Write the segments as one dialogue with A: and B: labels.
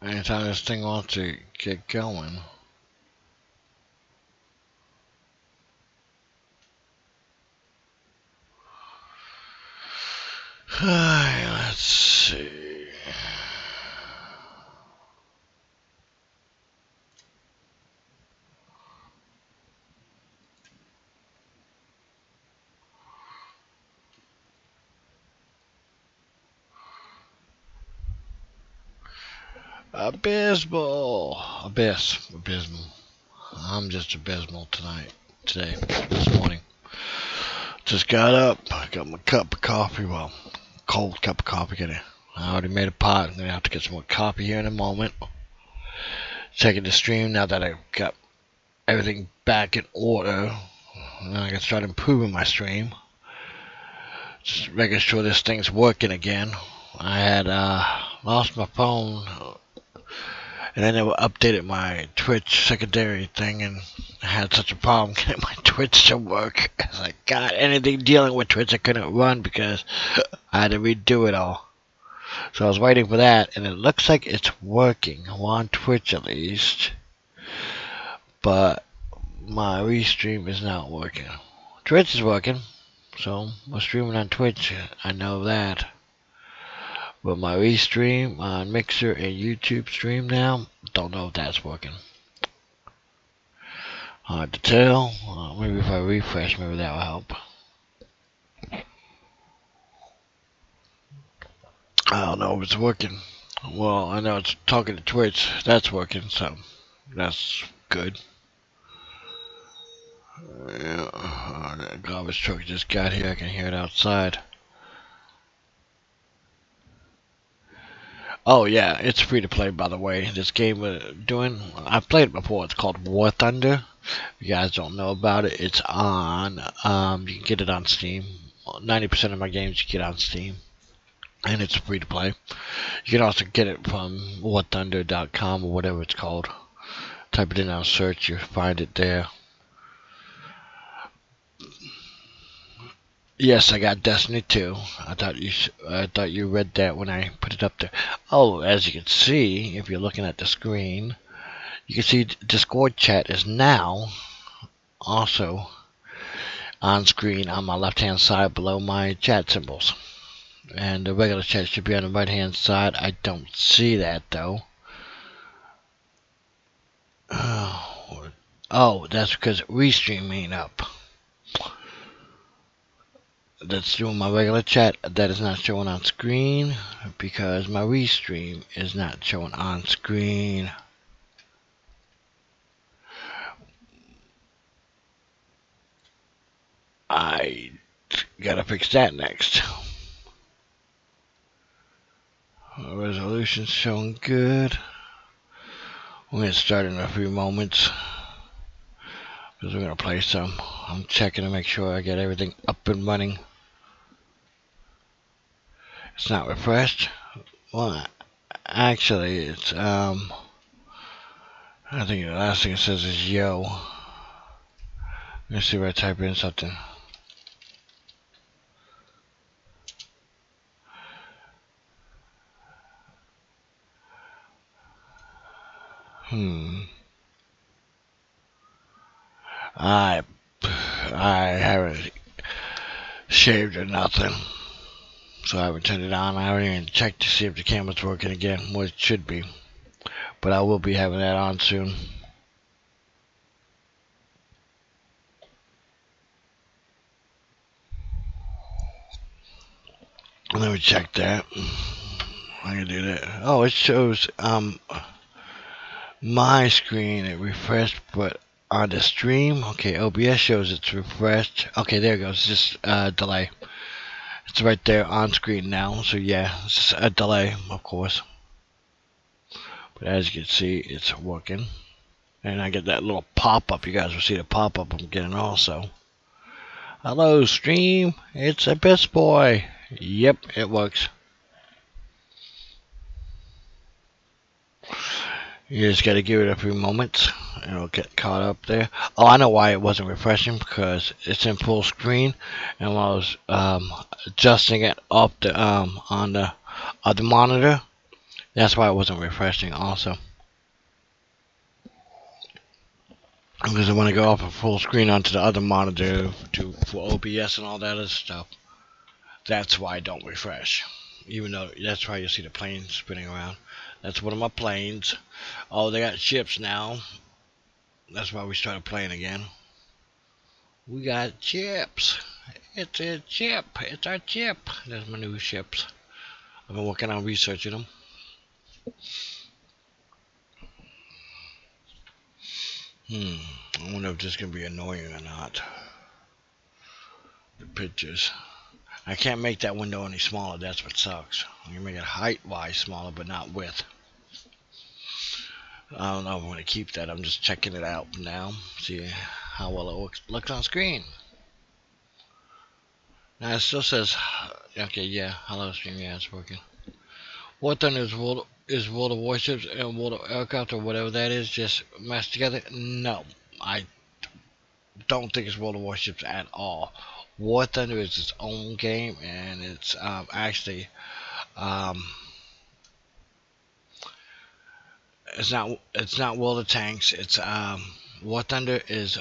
A: Anytime this thing wants to get going. Let's see. Abysmal. Abysmal. I'm just abysmal today, this morning. Just got up, got my cup of coffee, well, cold cup of coffee. I already made a pot. I'm gonna have to get some more coffee here in a moment. Checking the stream now that I've got everything back in order. And I can start improving my stream. Just making sure this thing's working again. I had lost my phone, and I never updated my Twitch secondary thing, and I had such a problem getting my Twitch to work. It's like, God, anything dealing with Twitch I couldn't run because I had to redo it all. So I was waiting for that, and it looks like it's working. I'm on Twitch at least. But my restream is not working. Twitch is working, so we're streaming on Twitch. I know that. But my restream on Mixer and YouTube stream now, don't know if that's working. Hard to tell. Maybe if I refresh, maybe that will help. I don't know if it's working. Well, I know it's talking to Twitch. That's working, so that's good. Yeah, that garbage truck just got here. I can hear it outside. Oh yeah, it's free to play, by the way. This game we're doing, I've played it before. It's called War Thunder. If you guys don't know about it, it's on. You can get it on Steam. 90% of my games you get on Steam, and it's free to play. You can also get it from warthunder.com or whatever it's called. Type it in on search, you find it there. Yes, I got Destiny 2. I thought you read that when I put it up there. Oh, as you can see, if you're looking at the screen, you can see Discord chat is now also on screen on my left hand side below my chat symbols. And the regular chat should be on the right hand side. I don't see that though. Oh, that's because Restream ain't up. That's doing my regular chat. That is not showing on screen because my Restream is not showing on screen. I gotta fix that next. Resolution's showing good. We're gonna start in a few moments because we're gonna play some. I'm checking to make sure I get everything up and running. It's not refreshed. Well, actually, it's I think the last thing it says is yo. Let's see if I type in something. I haven't shaved or nothing, so I haven't turned it on. I haven't even checked to see if the camera's working again. Well, it should be, but I will be having that on soon. Let me check that. I can do that. Oh, it shows my screen it refreshed, but on the stream, okay, OBS shows it's refreshed. Okay, there it goes. Just delay. It's right there on screen now. So yeah, it's just a delay, of course. But as you can see, it's working. And I get that little pop-up. You guys will see the pop-up I'm getting also. Hello, stream. It's Abyss Boy. Yep, it works. You just gotta give it a few moments. It'll get caught up there. Oh, I know why it wasn't refreshing, because it's in full screen, and when I was adjusting it up the on the monitor, That's why it wasn't refreshing also. Because I want to go off a full screen onto the other monitor for OBS and all that other stuff. That's why I don't refresh. Even though that's why you see the plane spinning around. That's one of my planes. Oh, they got ships now. That's why we started playing again. We got chips. It's a chip. It's our chip. There's my new ships. I've been working on researching them. I wonder if this is going to be annoying or not. The pictures. I can't make that window any smaller. That's what sucks. I can make it height-wise smaller, but not width. I don't know if I'm going to keep that. I'm just checking it out now. See how well it looks on screen. Now it still says, okay, yeah, hello stream, yeah, it's working. What then is World of Warships and World of Aircraft or whatever that is just mashed together? No, I don't think it's World of Warships at all. War Thunder is its own game, and it's actually it's not World of Tanks. It's War Thunder is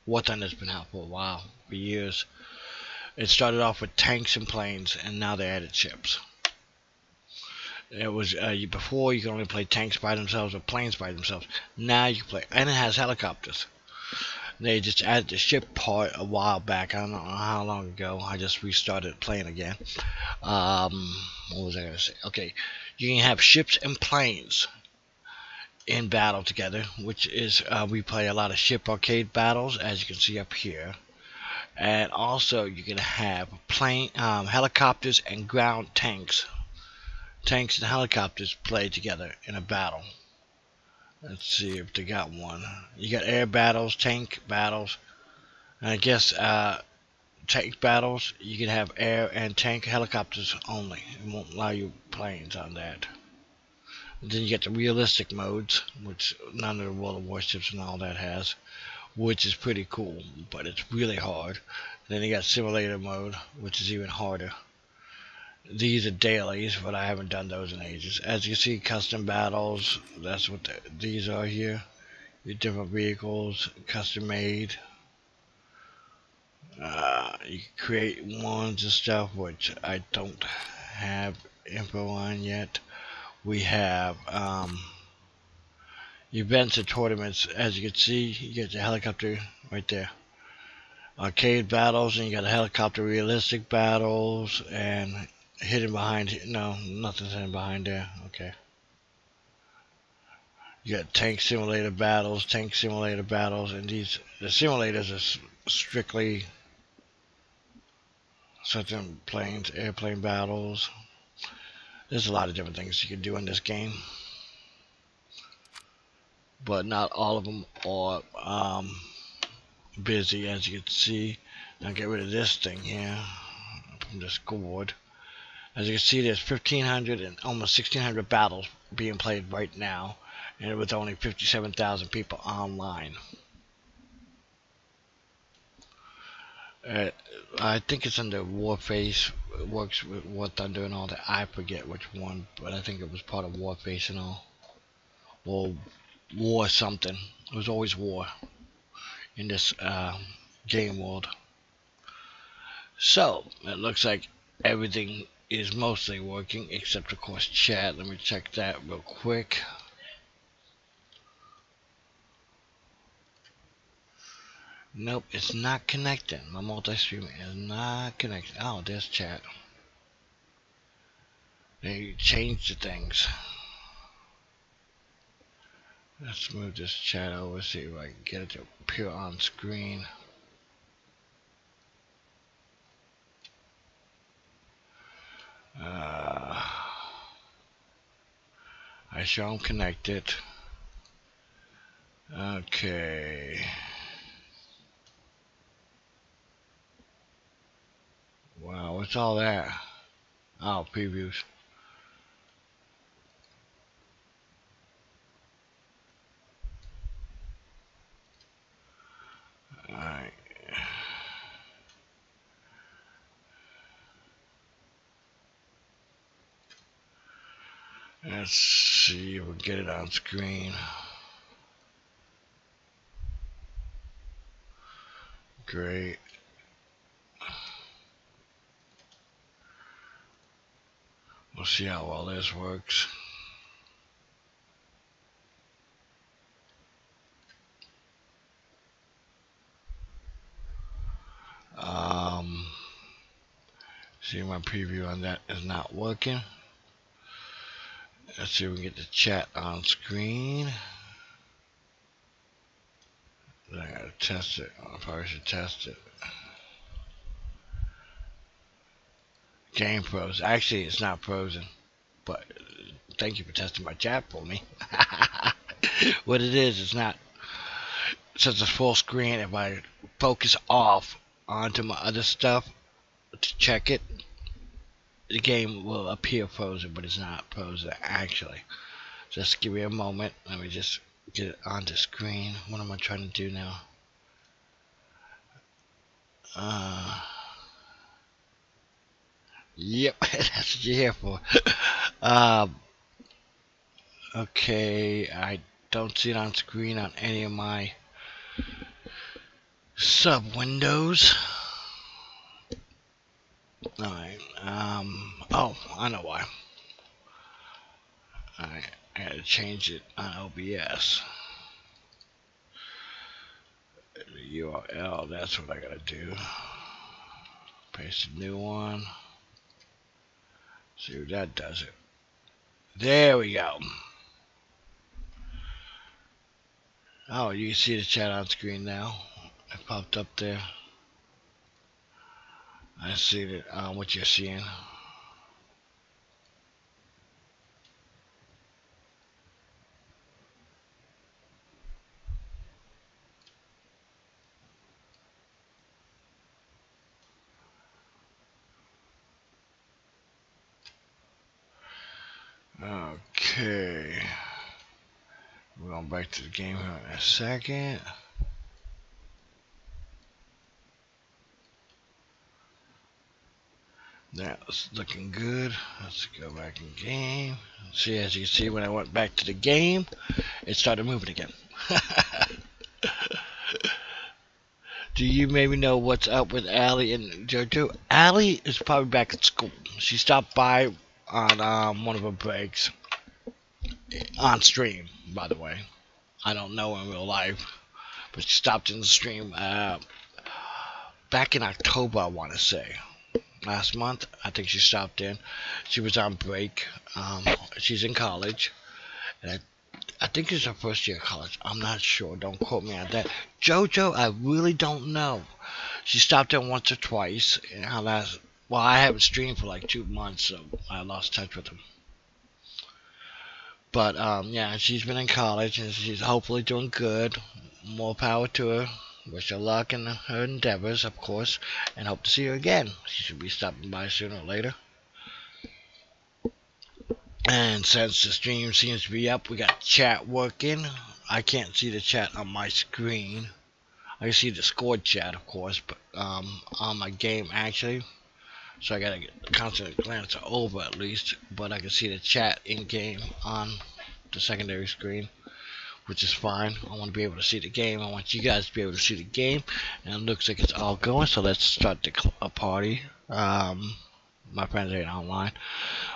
A: War Thunder's been out for a while, for years. It started off with tanks and planes, and now they added ships. It was before you could only play tanks by themselves or planes by themselves. Now you can play, and it has helicopters. They just added the ship part a while back. I don't know how long ago. I just restarted playing again. What was I gonna say? Okay, you can have ships and planes in battle together, which is we play a lot of ship arcade battles, as you can see up here. And also you can have plane, helicopters and ground tanks. Tanks and helicopters play together in a battle. Let's see if they got one. You got air battles, tank battles, and I guess tank battles. You can have air and tank helicopters only. It won't allow you planes on that. And then you get the realistic modes, which none of the World of Warships and all that has, which is pretty cool, but it's really hard. Then you got simulator mode, which is even harder. These are dailies, but I haven't done those in ages. As you see, custom battles, that's what these are here. Your different vehicles, custom made. You can create ones and stuff, which I don't have info on yet. We have events and tournaments. As you can see, you get the helicopter right there. Arcade battles, and you got helicopter realistic battles, and hidden behind, no, nothing's hidden behind there. Okay. You got tank simulator battles, and the simulators are strictly certain planes, airplane battles. There's a lot of different things you can do in this game, but not all of them are busy, as you can see. Now get rid of this thing here from this board. As you can see, there's 1,500 and almost 1,600 battles being played right now, and with only 57,000 people online. I think it's under Warface. It works with War Thunder and all that. I forget which one, but I think it was part of Warface and all. Or War something. It was always War in this game world. So it looks like everything is mostly working, except of course chat. Let me check that real quick. Nope, it's not connecting. My multi-streaming is not connecting. Oh, there's chat. They changed the things. Let's move this chat over, see if I can get it to appear on screen. I show them connected. Okay. Wow, what's all that? Oh, previews. Alright. Let's see if we get it on screen. Great. We'll see how well this works. See, my preview on that is not working. Let's see if we can get the chat on screen. Then I gotta test it. I probably should test it. Game froze. Actually, it's not frozen, but thank you for testing my chat for me. What it is, it's not. Since it's full screen, if I focus off onto my other stuff to check it, the game will appear frozen, but it's not frozen actually. Just give me a moment. Let me just get it onto screen. What am I trying to do now? Yep, that's what you're here for. Okay, I don't see it on screen on any of my sub windows. Alright, oh, I know why. Alright, I gotta change it on OBS. The URL, that's what I gotta do. Paste a new one. See if that does it. There we go. Oh, you can see the chat on screen now. It popped up there. I see that, what you're seeing. Okay. We're going back to the game here in a second. That's looking good. Let's go back in game. See, as you can see, when I went back to the game, it started moving again. Do you maybe know what's up with Allie and JoJo? Allie is probably back at school. She stopped by on one of her breaks. On stream, by the way. I don't know in real life. But she stopped in the stream back in October, I want to say. Last month, I think she stopped in. She was on break. She's in college. And I think it's her first year of college. I'm not sure. Don't quote me on that. JoJo, I really don't know. She stopped in once or twice. Well, I haven't streamed for like 2 months, so I lost touch with them. But, yeah, she's been in college, and she's hopefully doing good. More power to her. Wish her luck in her endeavors, of course, and hope to see her again. She should be stopping by sooner or later. And since the stream seems to be up, we got chat working. I can't see the chat on my screen. I can see the scored chat, of course, but on my game actually. So I gotta constantly glance over at least, but I can see the chat in game on the secondary screen, which is fine. I want to be able to see the game. I want you guys to be able to see the game, and it looks like it's all going. So let's start a party. My friends ain't online.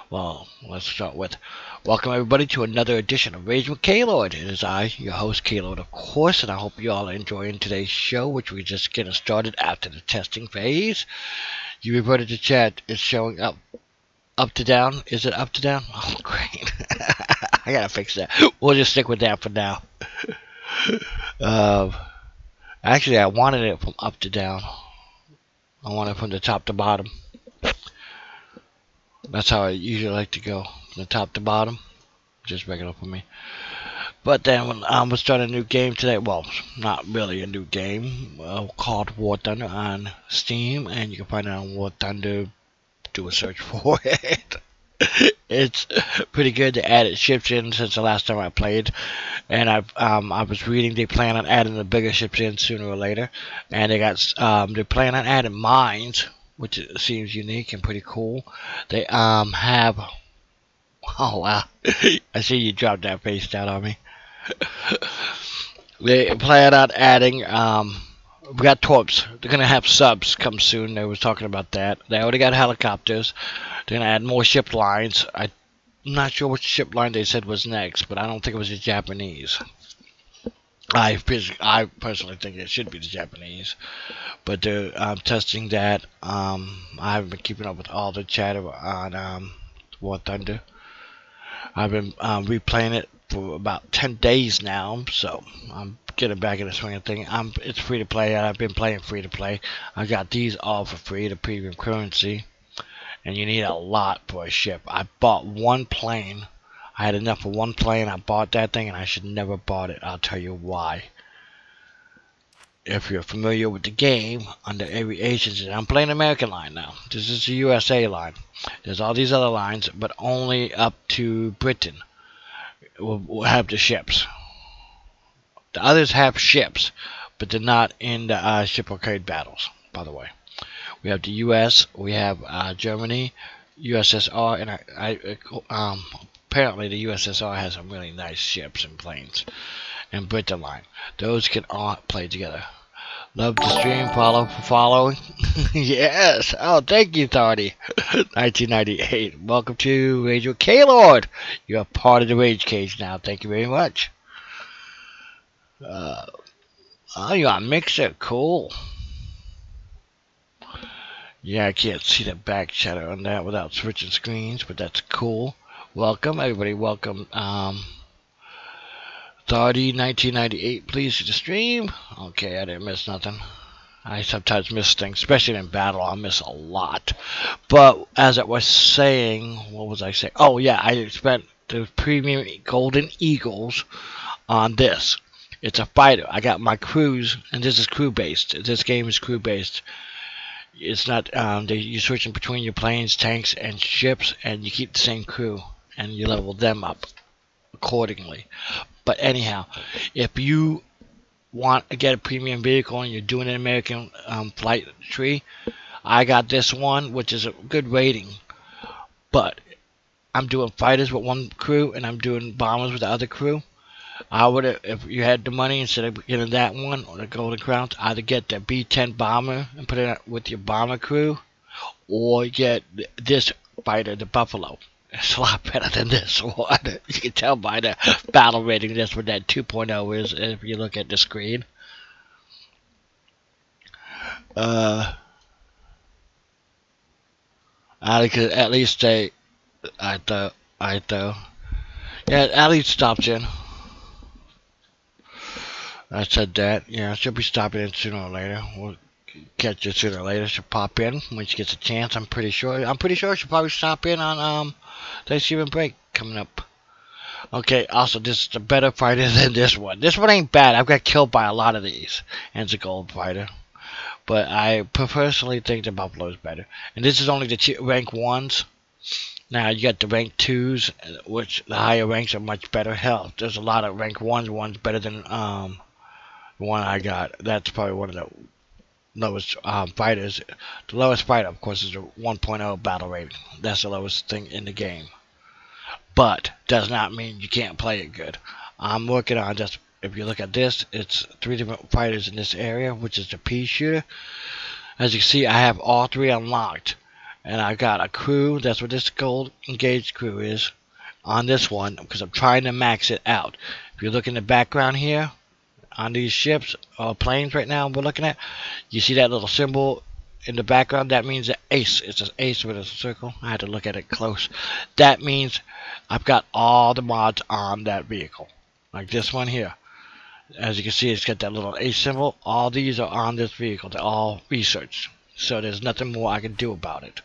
A: Well, let's start with welcome everybody to another edition of Rage with K-Lord. It is I, your host K-Lord, of course, and I hope you all are enjoying today's show, which we're just getting started after the testing phase. You reverted to chat. It's showing up to down. Is it up to down? Oh, great. I gotta fix that. We'll just stick with that for now. Actually, I wanted it from up to down. I want it from the top to bottom. That's how I usually like to go, from the top to bottom. Just regular for me. But then when we'll start a new game today. Well, not really a new game. Called War Thunder on Steam, and you can find it on War Thunder. Do a search for it. It's pretty good. They added ships in since the last time I played, and I was reading they plan on adding the bigger ships in sooner or later, and they plan on adding mines, which seems unique and pretty cool. They have Oh wow. I see you dropped that face down on me. They plan on adding we got torps. They're gonna have subs come soon. They was talking about that. They already got helicopters. They're gonna add more ship lines. I'm not sure which ship line they said was next, but I don't think it was the Japanese. I personally think it should be the Japanese, but they're testing that. I haven't been keeping up with all the chatter on War Thunder. I've been replaying it for about 10 days now, so I'm getting back in the swing of thing. It's free to play. I've been playing free to play. I got these all for free, the premium currency, and you need a lot for a ship. I bought one plane. I had enough for one plane. I bought that thing, and I should never bought it. I'll tell you why. If you're familiar with the game, under every agency, I'm playing American line now. This is the USA line. There's all these other lines, but only up to Britain will have the ships. The others have ships, but they're not in the ship arcade battles, by the way. We have the US, we have Germany, USSR, and apparently the USSR has some really nice ships and planes. And Britain line. Those can all play together. Love the stream, follow for following. Yes. Oh, thank you, Thardy. 1998. Welcome to Rage with K-Lord. You're part of the Rage Cage now. Thank you very much. Oh, you're on Mixer. Cool. Yeah, I can't see the back shadow on that without switching screens, but that's cool. Welcome, everybody. Welcome. Thardy 1998, please to the stream. Okay, I didn't miss nothing. I sometimes miss things, especially in battle. I miss a lot. But as I was saying, what was I saying? Oh yeah, I spent the premium Golden Eagles on this. It's a fighter. I got my crews, and this is crew based. This game is crew based. It's not you're switching between your planes, tanks, and ships, and you keep the same crew, and you level them up accordingly. But anyhow, if you want to get a premium vehicle and you're doing an American flight tree, I got this one, which is a good rating. But I'm doing fighters with one crew and I'm doing bombers with the other crew. I would, if you had the money, instead of getting that one or the Golden Crowns, either get the B-10 bomber and put it with your bomber crew, or get this fighter, the Buffalo. It's a lot better than this one. You can tell by the battle rating that's what that 2.0 is if you look at the screen. I could at least say I thought yeah, at least stops in. I said that. Yeah, she'll be stopping in sooner or later. We'll catch you sooner or later. She'll pop in when she gets a chance. I'm pretty sure she'll probably stop in on Thanksgiving break coming up. Okay, also this is a better fighter than this one. This one ain't bad. I've got killed by a lot of these. And it's a gold fighter. But I personally think the Buffalo is better. And this is only the rank 1s. Now you got the rank 2s, which the higher ranks are much better. Hell, there's a lot of rank 1s ones better than the one I got. That's probably one of the lowest fighters. The lowest fighter, of course, is a 1.0 battle rating. That's the lowest thing in the game. But does not mean you can't play it good. I'm working on just, if you look at this, it's 3 different fighters in this area, which is the pea shooter. As you can see, I have all 3 unlocked. And I got a crew, that's what this gold engaged crew is, on this one, because I'm trying to max it out. If you look in the background here, on these ships, or planes right now we're looking at, you see that little symbol in the background? That means an ace. It's an ace with a circle. I had to look at it close. That means I've got all the mods on that vehicle. Like this one here. As you can see, it's got that little ace symbol. All these are on this vehicle. They're all researched. So there's nothing more I can do about it.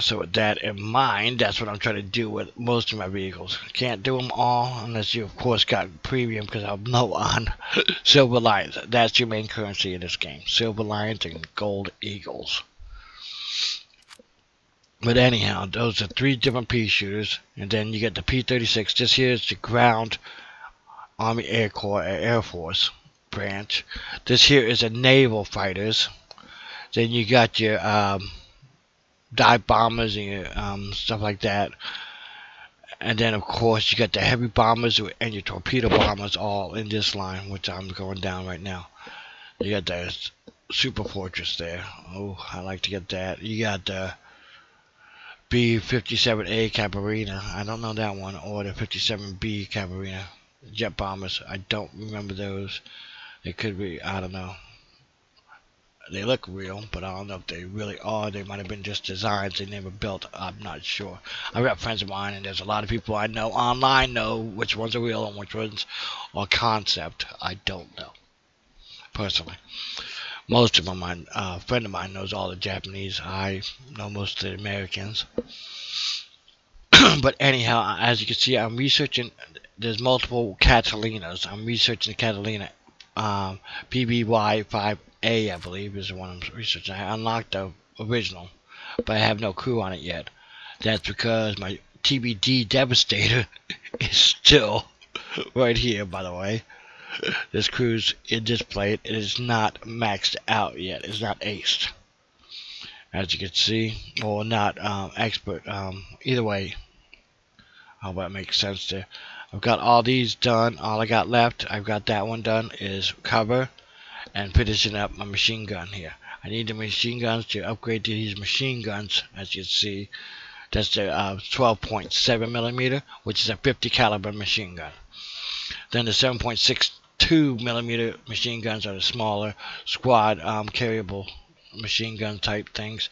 A: So with that in mind, that's what I'm trying to do with most of my vehicles. Can't do them all unless you, of course, got premium, because I'm low on Silver Lions. That's your main currency in this game. Silver Lions and Gold Eagles. But anyhow, those are 3 different pea shooters. And then you get the P-36. This here is the ground Army Air Corps, Air Force branch. This here is a naval fighters. Then you got your dive bombers and your stuff like that. And then of course you got the heavy bombers and your torpedo bombers all in this line, which I'm going down right now. You got the Super Fortress there. Oh, I like to get that. You got the B-57A Cavalryna. I don't know that one. Or the 57B Cavalryna. Jet bombers. I don't remember those. They could be, I don't know. They look real, but I don't know if they really are. They might have been just designs they never built. I'm not sure. I've got friends of mine, and there's a lot of people I know online know which ones are real and which ones are concept. I don't know, personally. Most of them, a friend of mine knows all the Japanese. I know most of the Americans. But anyhow, as you can see, I'm researching. There's multiple Catalinas. I'm researching the Catalina PBY-5A, I believe, is the one I'm researching. I unlocked the original, but I have no crew on it yet. That's because my TBD Devastator is still right here, by the way. This crew's in display. It is not maxed out yet. It's not aced, as you can see, or not expert. Either way, I hope that makes sense there. I've got all these done. All I got left, I've got that one done, is cover and finishing up my machine gun here. I need the machine guns to upgrade to these machine guns, as you can see. That's the 12.7 millimeter, which is a 50 caliber machine gun. Then the 7.62 millimeter machine guns are the smaller squad carryable machine gun type things.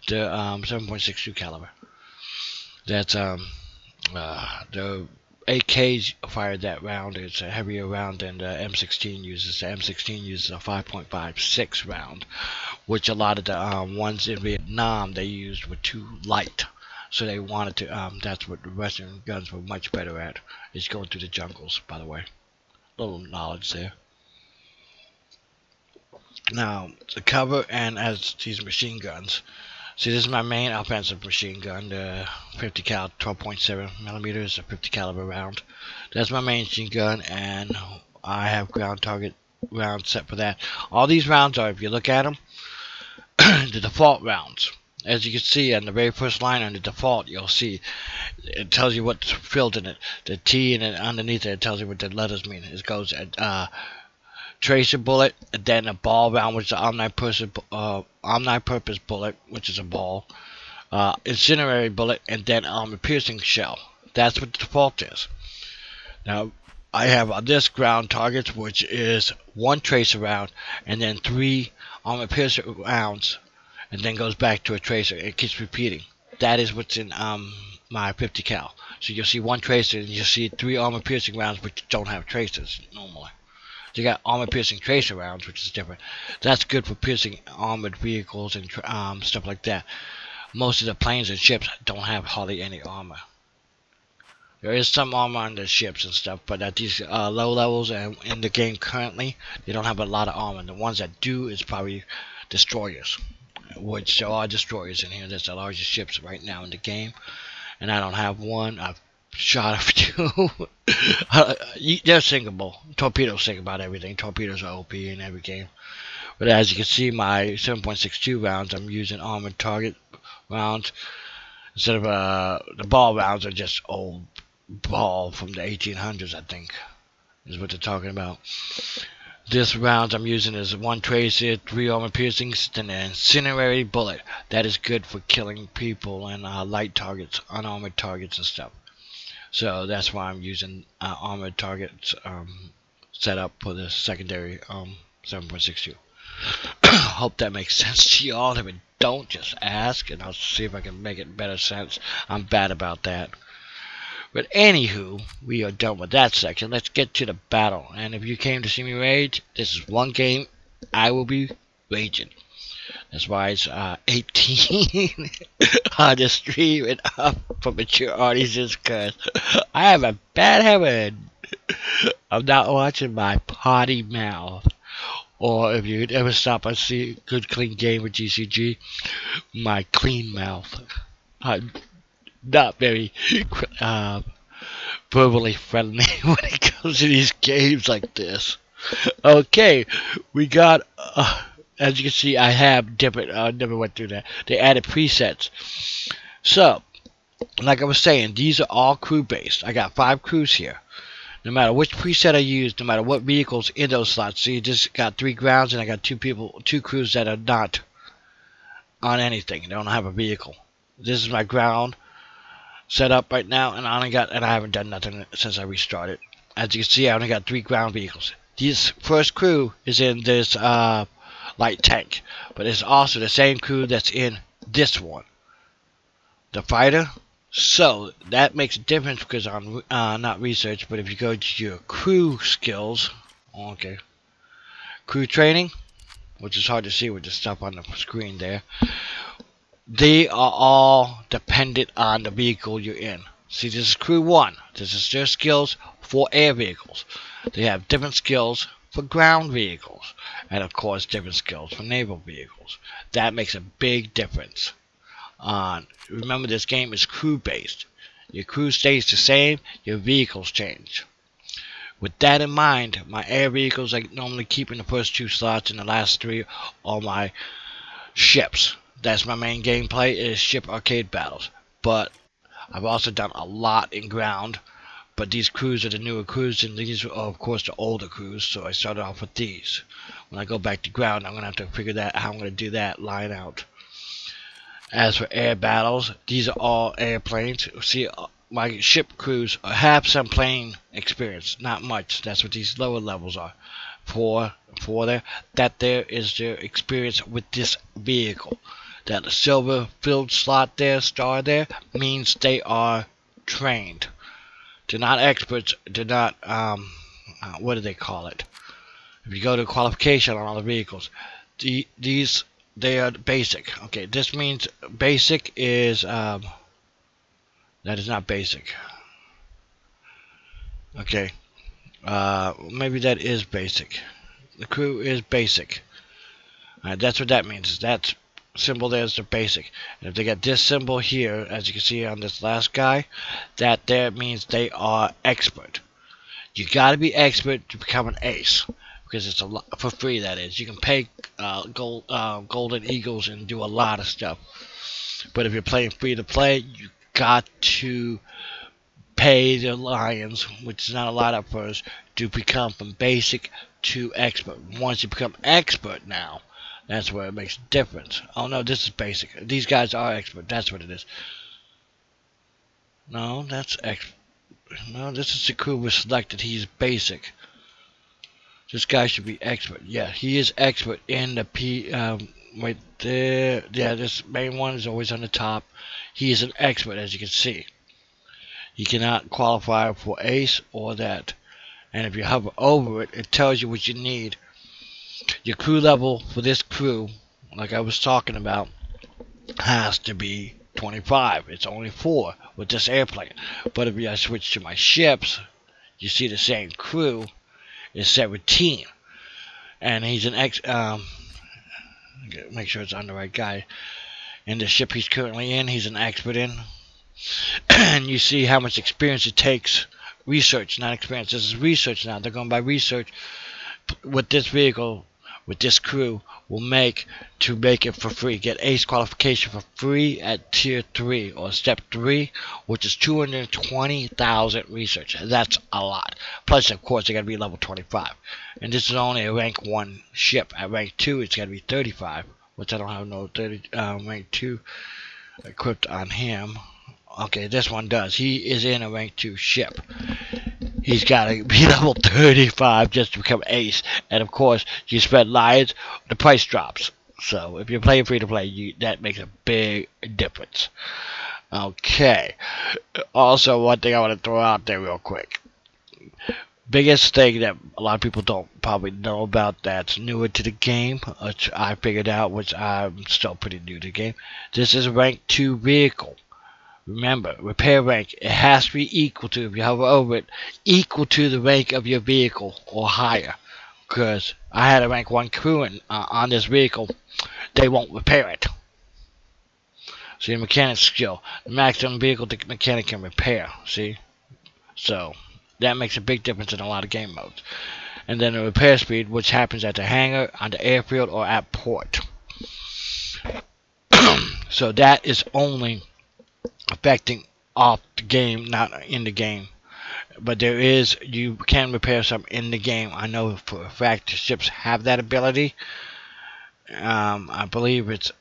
A: The 7.62 caliber. That's the AKs fired that round. It's a heavier round than the M16 uses. The M16 uses a 5.56 round, which a lot of the ones in Vietnam they used were too light. So they wanted to, that's what the Western guns were much better at, is going through the jungles, by the way. Little knowledge there. Now, the cover and as these machine guns. See, this is my main offensive machine gun, the 50 cal 12.7 millimeters, a 50 caliber round. That's my main machine gun, and I have ground target rounds set for that. All these rounds are, if you look at them, the default rounds. As you can see on the very first line on the default, you'll see it tells you what's filled in it. The T, and then underneath it tells you what the letters mean. It goes at tracer bullet, and then a ball round, which is an omnipurpose bullet, which is a ball, incendiary bullet, and then armor piercing shell. That's what the default is. Now I have on this ground targets, which is one tracer round and then 3 armor piercing rounds, and then goes back to a tracer. It keeps repeating. That is what's in my 50 cal. So you'll see one tracer and you'll see 3 armor piercing rounds, which don't have tracers normally. You got armor piercing tracer rounds, which is different. That's good for piercing armored vehicles and stuff like that. Most of the planes and ships don't have hardly any armor. There is some armor on the ships and stuff, but at these low levels and in the game currently, they don't have a lot of armor. The ones that do is probably destroyers, which there are destroyers in here. That's the largest ships right now in the game, and I don't have one. I've shot a few. They're sinkable. Torpedoes sink about everything. Torpedoes are OP in every game. But as you can see, my 7.62 rounds, I'm using armored target rounds instead of the ball rounds are just old ball from the 1800s, I think, is what they're talking about. This round I'm using is 1 tracer, 3 armor piercings, then an incendiary bullet. That is good for killing people and light targets, unarmored targets and stuff. So that's why I'm using armored targets set up for the secondary 7.62. Hope that makes sense to y'all. If it don't, just ask and I'll see if I can make it better sense. I'm bad about that. But anywho, we are done with that section. Let's get to the battle. And if you came to see me rage, this is one game I will be raging. That's why it's 18 on the stream and up for mature audiences, because I have a bad habit of not watching my potty mouth. Or if you'd ever stop and see a good clean game with GCG, my clean mouth. I'm not very verbally friendly when it comes to these games like this. Okay, we got As you can see, I have different. Never went through that. They added presets. So, like I was saying, these are all crew based. I got 5 crews here. No matter which preset I use, no matter what vehicles in those slots. So you just got 3 grounds, and I got 2 crews that are not on anything. They don't have a vehicle. This is my ground set up right now, and I haven't done nothing since I restarted. As you can see, I only got 3 ground vehicles. This first crew is in this light tank, but it's also the same crew that's in this one, the fighter. So that makes a difference because I'm not research, but if you go to your crew skills, okay, crew training, which is hard to see with the stuff on the screen there, they are all dependent on the vehicle you're in. See, this is crew 1. This is their skills for air vehicles. They have different skills for ground vehicles, and of course different skills for naval vehicles. That makes a big difference. Remember, this game is crew based. Your crew stays the same, your vehicles change. With that in mind, my air vehicles I normally keep in the first 2 slots, and the last 3 are my ships. That's my main gameplay, is ship arcade battles. But I've also done a lot in ground. But these crews are the newer crews, and these are of course the older crews, so I started off with these. When I go back to ground, I'm going to have to figure that how I'm going to do that line out. As for air battles, these are all airplanes. See, my ship crews have some plane experience, not much. That's what these lower levels are. For there, that there is their experience with this vehicle. That the silver filled slot there, star there, means they are trained. They're not experts. They're not, what do they call it? If you go to qualification on all the vehicles, they are basic. Okay, this means basic is, that is not basic. Okay, maybe that is basic. The crew is basic. That's what that means. That symbol there is the basic. And if they get this symbol here, as you can see on this last guy, that there means they are expert. You got to be expert to become an ace, because it's a lot for free. That is, you can pay golden eagles and do a lot of stuff. But if you're playing free to play, you got to pay the lions, which is not a lot at first, to become from basic to expert. Once you become expert now, that's where it makes a difference. Oh no, this is basic. These guys are expert. That's what it is. No, that's expert. No, this is the crew was selected. He's basic. This guy should be expert. Yeah, he is expert in the right there. Yeah, this main one is always on the top. He is an expert, as you can see. He cannot qualify for ace or that. And if you hover over it, it tells you what you need. Your crew level for this crew, like I was talking about, has to be 25. It's only 4 with this airplane. But if I switch to my ships, you see the same crew is 17. And he's an make sure it's on the right guy. In the ship he's currently in, he's an expert in. And you see how much experience it takes. Research, not experience. This is research now. They're going by research. With this vehicle, with this crew, will make to make it for free. Get ace qualification for free at tier 3 or step 3, which is 220,000 research. That's a lot. Plus, of course, they got to be level 25. And this is only a rank 1 ship. At rank 2, it's got to be 35, which I don't have no rank 2 equipped on him. Okay, this one does. He is in a rank 2 ship. He's got to be level 35 just to become ace. And of course, you spend lions, the price drops. So if you're playing free to play, that makes a big difference. Okay. Also, one thing I want to throw out there real quick. Biggest thing that a lot of people don't probably know about that's newer to the game, which I figured out, which I'm still pretty new to the game. This is a rank 2 vehicle. Remember, repair rank, it has to be equal to, if you hover over it, equal to the rank of your vehicle or higher. Because I had a rank 1 crew on this vehicle, they won't repair it. See, the mechanic skill, the maximum vehicle the mechanic can repair, see? So, that makes a big difference in a lot of game modes. and then the repair speed, which happens at the hangar, on the airfield, or at port. So that is only affecting off the game, not in the game. But you can repair some in the game. I know for a fact the ships have that ability. I believe it's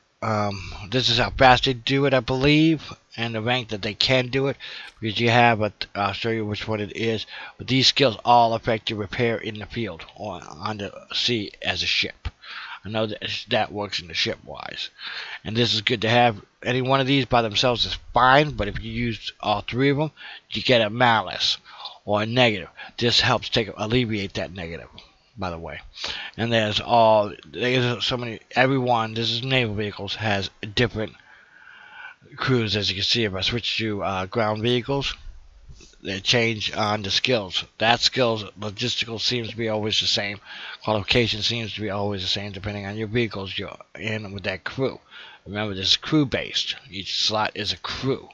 A: this is how fast they do it, I believe, and the rank that they can do it, because you have I'll show you which one it is. But these skills all affect your repair in the field or on the sea as a ship. I know that works in the ship wise, and this is good to have. Any one of these by themselves is fine, but if you use all three of them, you get a malus or a negative. This helps alleviate that negative, by the way. And there's so many. Everyone, this is naval vehicles, has different crews. As you can see, if I switch to ground vehicles, they change on the skills. That skills, logistical, seems to be always the same. Qualification seems to be always the same, depending on your vehicles you're in with that crew. Remember, this is crew based. Each slot is a crew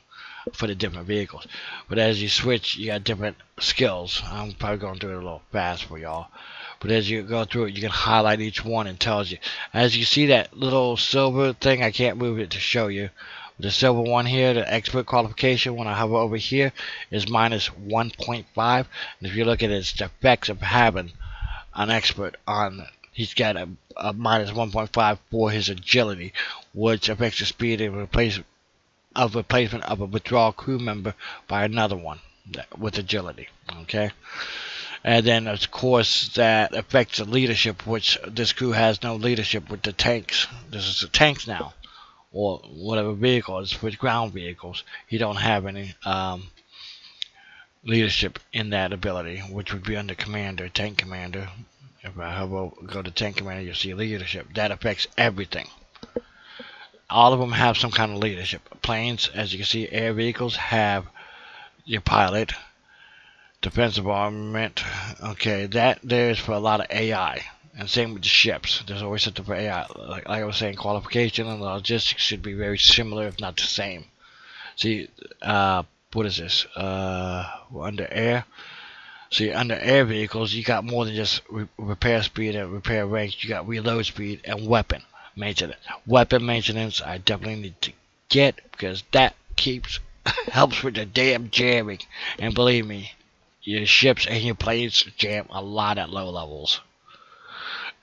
A: for the different vehicles. But as you switch, you got different skills. I'm probably going through it a little fast for y'all. But as you go through it, you can highlight each one and tells you. As you see that little silver thing, I can't move it to show you. The silver one here, the expert qualification, when I hover over here, is minus 1.5. And if you look at its effects of having an expert on, he's got a minus 1.5 for his agility, which affects the speed and replacement of a withdrawal crew member by another one with agility. Okay. And then, of course, that affects the leadership, which this crew has no leadership with the tanks. This is the tanks now, or whatever vehicle is with ground vehicles. You don't have any leadership in that ability, which would be under commander, tank commander. If I go to tank commander, you'll see leadership. That affects everything. All of them have some kind of leadership. Planes, as you can see, air vehicles have your pilot. Defensive armament, okay, that there's for a lot of AI, and same with the ships. There's always something for AI. Like I was saying, qualification and logistics should be very similar, if not the same. See, what is this? Under air. See, under air vehicles, you got more than just repair speed and repair range. You got reload speed and weapon maintenance. Weapon maintenance, I definitely need to get, because that helps with the damn jamming. And believe me, your ships and your planes jam a lot at low levels.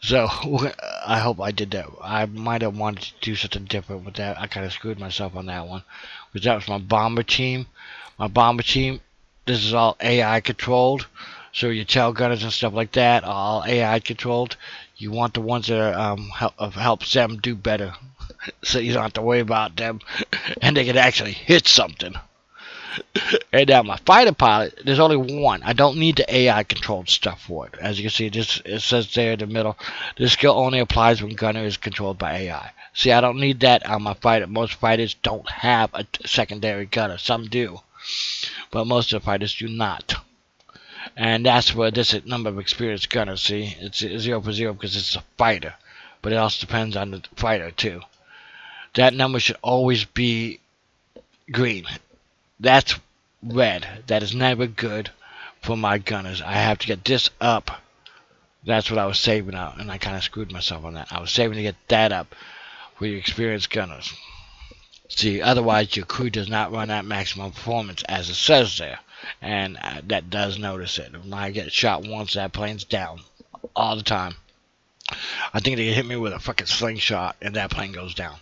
A: So I hope I did that. I might have wanted to do something different with that. I kind of screwed myself on that one, because that was my bomber team. My bomber team, this is all AI controlled. So your tail gunners and stuff like that are all AI controlled. You want the ones that helps them do better, so you don't have to worry about them, and they can actually hit something. And now my fighter pilot, there's only one. I don't need the AI controlled stuff for it. As you can see, it says there in the middle, this skill only applies when gunner is controlled by AI. See, I don't need that on my fighter. Most fighters don't have a secondary gunner. Some do, but most of the fighters do not. And that's where this number of experienced gunners. See, it's 0 for 0 because it's a fighter, but it also depends on the fighter too. That number should always be green. That's red. That is never good for my gunners. I have to get this up. That's what I was saving out, and I kind of screwed myself on that. I was saving to get that up for your experienced gunners. See, otherwise your crew does not run at maximum performance, as it says there, and that does notice it. When I get shot once, that plane's down all the time. I think they hit me with a fucking slingshot, and that plane goes down.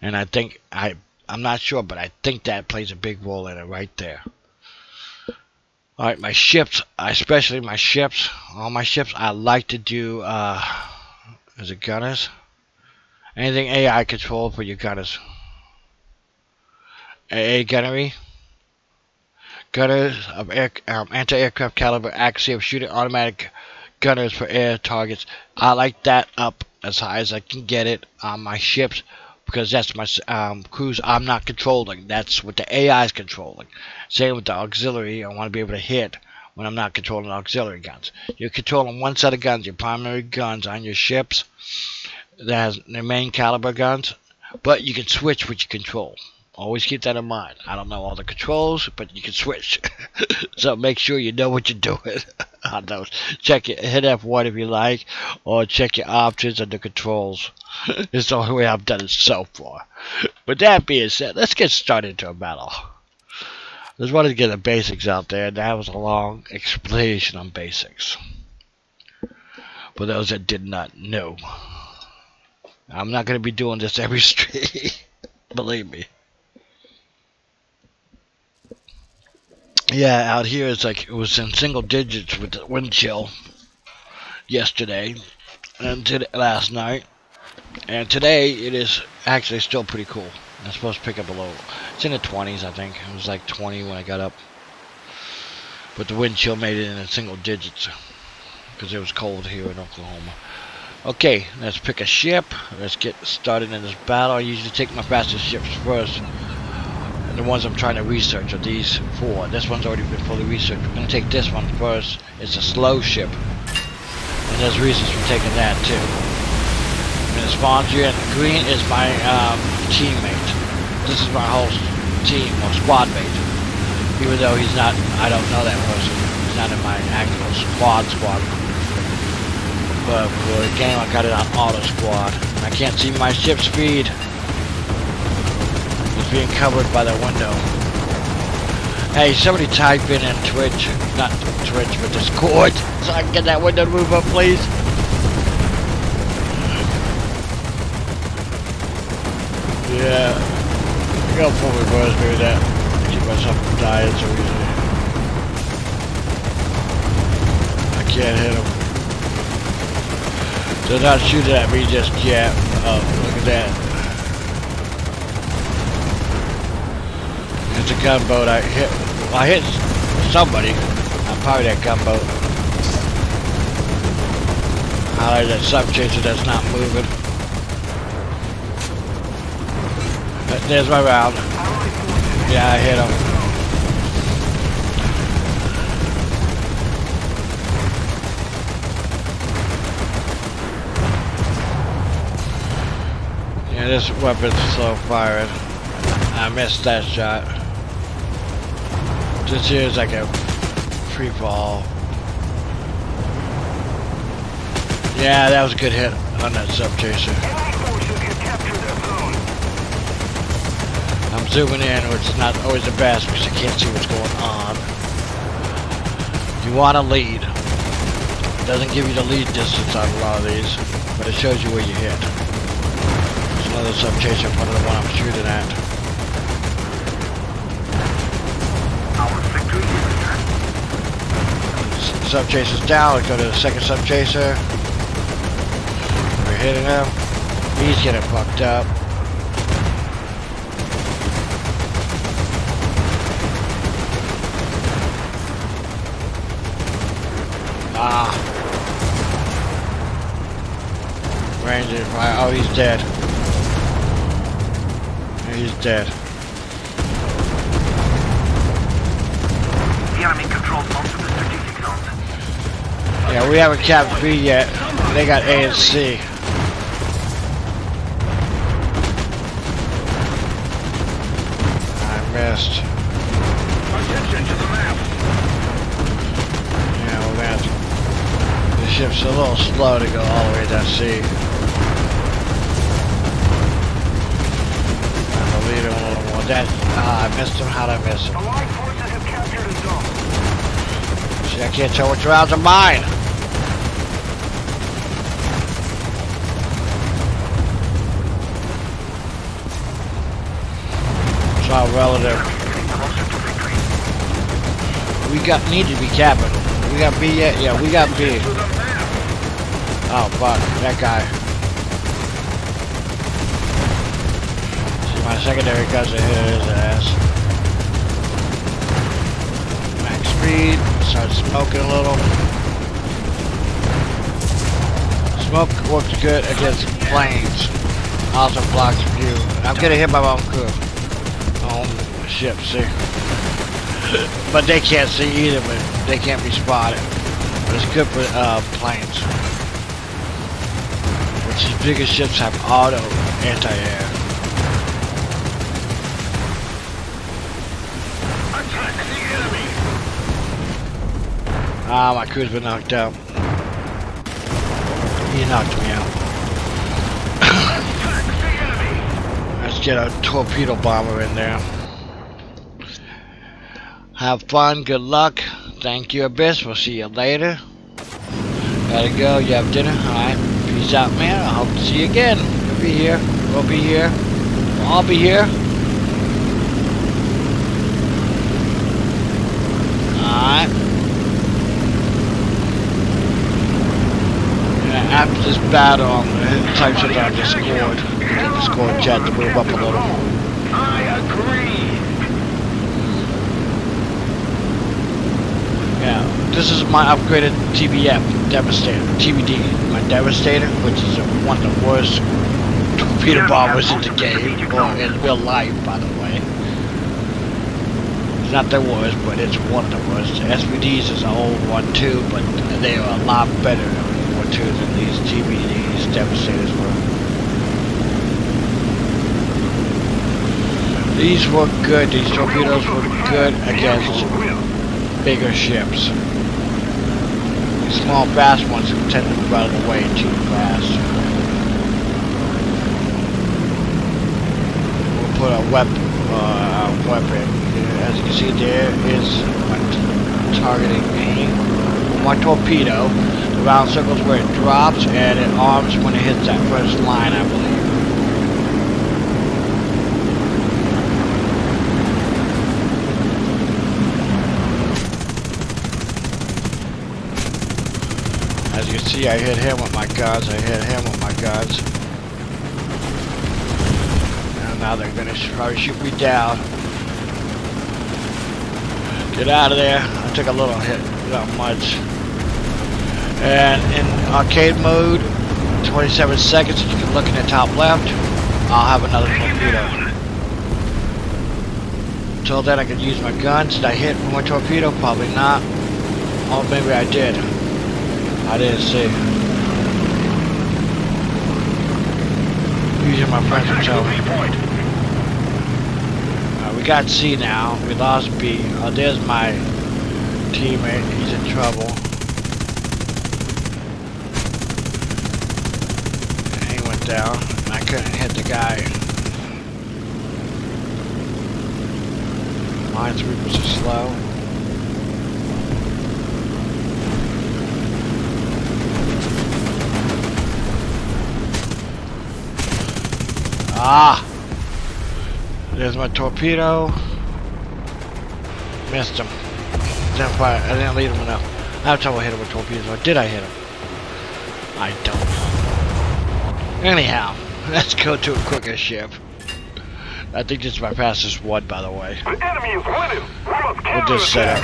A: And I think I'm not sure, but I think that plays a big role in it right there. Alright, my ships, especially my ships, all my ships, I like to do, is it gunners? Anything AI control for your gunners. AA gunnery. Gunners of anti-aircraft caliber, accuracy of shooting, automatic gunners for air targets. I like that up as high as I can get it on my ships, because that's my crews I'm not controlling. That's what the AI is controlling. Same with the auxiliary. I want to be able to hit when I'm not controlling auxiliary guns. You're controlling one set of guns, your primary guns on your ships that has their main caliber guns, but you can switch what you control Always keep that in mind. I don't know all the controls, but you can switch. So make sure you know what you're doing on those. Check it, hit F1 if you like, or check your options and the controls. It's the only way I've done it so far. With that being said, let's get started into a battle. Just wanted to get the basics out there, and that was a long explanation on basics. For those that did not know. I'm not going to be doing this every stream. Believe me. Yeah, out here it's like it was in single digits with the wind chill yesterday and last night, and today it is actually still pretty cool. I'm supposed to pick up a little. It's in the 20s, I think. It was like 20 when I got up, but the wind chill made it in the single digits because it was cold here in Oklahoma. Okay, let's pick a ship. Let's get started in this battle. I usually take my fastest ships first. And the ones I'm trying to research are these 4. This one's already been fully researched. We're going to take this one first. It's a slow ship. And there's reasons for taking that too. And it spawns you in. Green is my teammate. This is my whole team, or squad mate. Even though he's not, I don't know that person. He's not in my actual squad. But for the game I got it on auto squad. I can't see my ship speed. It's being covered by the window. Hey, somebody type in Twitch, not Twitch, but Discord, so I can get that window to move up, please. Yeah, I got full reverse, maybe that. Keep myself from dying so easily. I can't hit him. They're not shooting at me just yet. Oh, look at that. It's a gunboat. I hit somebody. I'm probably that gunboat. I like that sub chaser that's not moving. There's my round. Yeah, I hit him. Yeah, this weapon's slow firing. I missed that shot. This here is like a free fall. Yeah, that was a good hit on that sub chaser. I'm zooming in, which is not always the best because you can't see what's going on. You want to lead. It doesn't give you the lead distance on a lot of these, but it shows you where you hit. There's another sub chaser in front of the one I'm shooting at. Sub chaser's down. Let's go to the second sub chaser. We're hitting him. He's getting fucked up. Ah. Ranger fire. Oh, he's dead. He's dead.
B: The enemy controls most of the strategic zones.
A: Yeah, we haven't capped B yet. They got A and C. I missed.
B: Attention to the map.
A: Yeah, we're gonna have to. The ship's a little slow to go all the way to C. I'm gonna lead him a little more. That, I missed him. How'd I miss him?
B: Allied forces have captured a zone.
A: See, I can't tell which rounds are mine. It's all relative. We need to be capping. We got B yet? Yeah, we got B. Oh fuck, that guy. See, my secondary guns are hit his ass. Max speed. Start smoking a little. Smoke works good against planes. Also blocks view. I'm getting hit by my own crew. Own ship, see? But they can't see either, but they can't be spotted. But it's good for planes. Which these bigger ships have auto anti-air. Ah, my crew's been knocked out. He knocked me out. Let's get a torpedo bomber in there. Have fun, good luck. Thank you, Abyss. We'll see you later. Gotta go. You have dinner? Alright. Peace out, man. I hope to see you again. You'll be here. We'll be here. We'll all be here. Alright. Yeah, after this battle, I'm gonna hit type shit on Discord. Get the Discord chat to move up a little.
B: I agree.
A: Yeah, this is my upgraded TBF, Devastator, TBD, my Devastator, which is one of the worst torpedo bombers in the game, or in real life, by the way. It's not the worst, but it's one of the worst. SVDs is an old one too, but they are a lot better than these TBDs, Devastators were. These were good, these torpedoes were good against bigger ships. These small fast ones tend to move out of the way too fast. We'll put a weapon. As you can see, there is my targeting aim. My torpedo. The round circles where it drops, and it arms when it hits that first line, I believe. As you can see, I hit him with my guns. I hit him with my guns. And now they're gonna probably shoot me down. Get out of there. I took a little hit, not much. And in arcade mode, 27 seconds, you can look in the top left. I'll have another torpedo. Until then, I can use my guns. Did I hit one torpedo? Probably not. Oh, maybe I did. I didn't see. Using my friends to tell me. We got C now. We lost B. Oh, there's my teammate. He's in trouble. He went down. I couldn't hit the guy. Minesweepers are slow. Ah! There's my torpedo. Missed him. Didn't fire. I didn't lead him enough. I have trouble hitting with torpedoes. Or did I hit him? I don't know. Anyhow, let's go to a quicker ship. I think this is my fastest one, by the way.
B: The enemy is winning.
A: With this setup.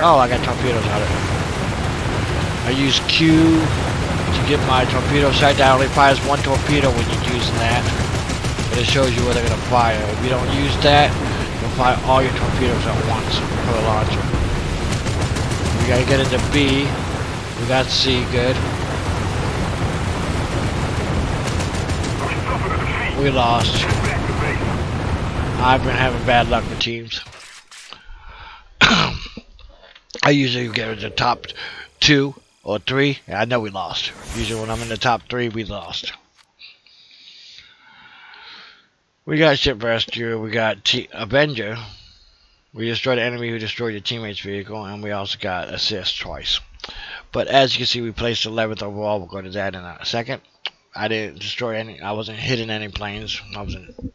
A: Oh, I got torpedoes out of it. I use Q to get my torpedo sight down. It only fires one torpedo when you're using that. But it shows you where they're going to fire. If you don't use that, you'll fire all your torpedoes at once per launcher. We got to get into B. We got C, good. We lost. I've been having bad luck with teams. I usually get in the top 2 or 3. I know we lost. Usually when I'm in the top 3, we lost. We got ship rescue. We got Avenger. We destroyed the enemy who destroyed your teammate's vehicle, and we also got assist twice. But as you can see, we placed 11th overall. We'll go to that in a second. I didn't destroy any. I wasn't hitting any planes. I wasn't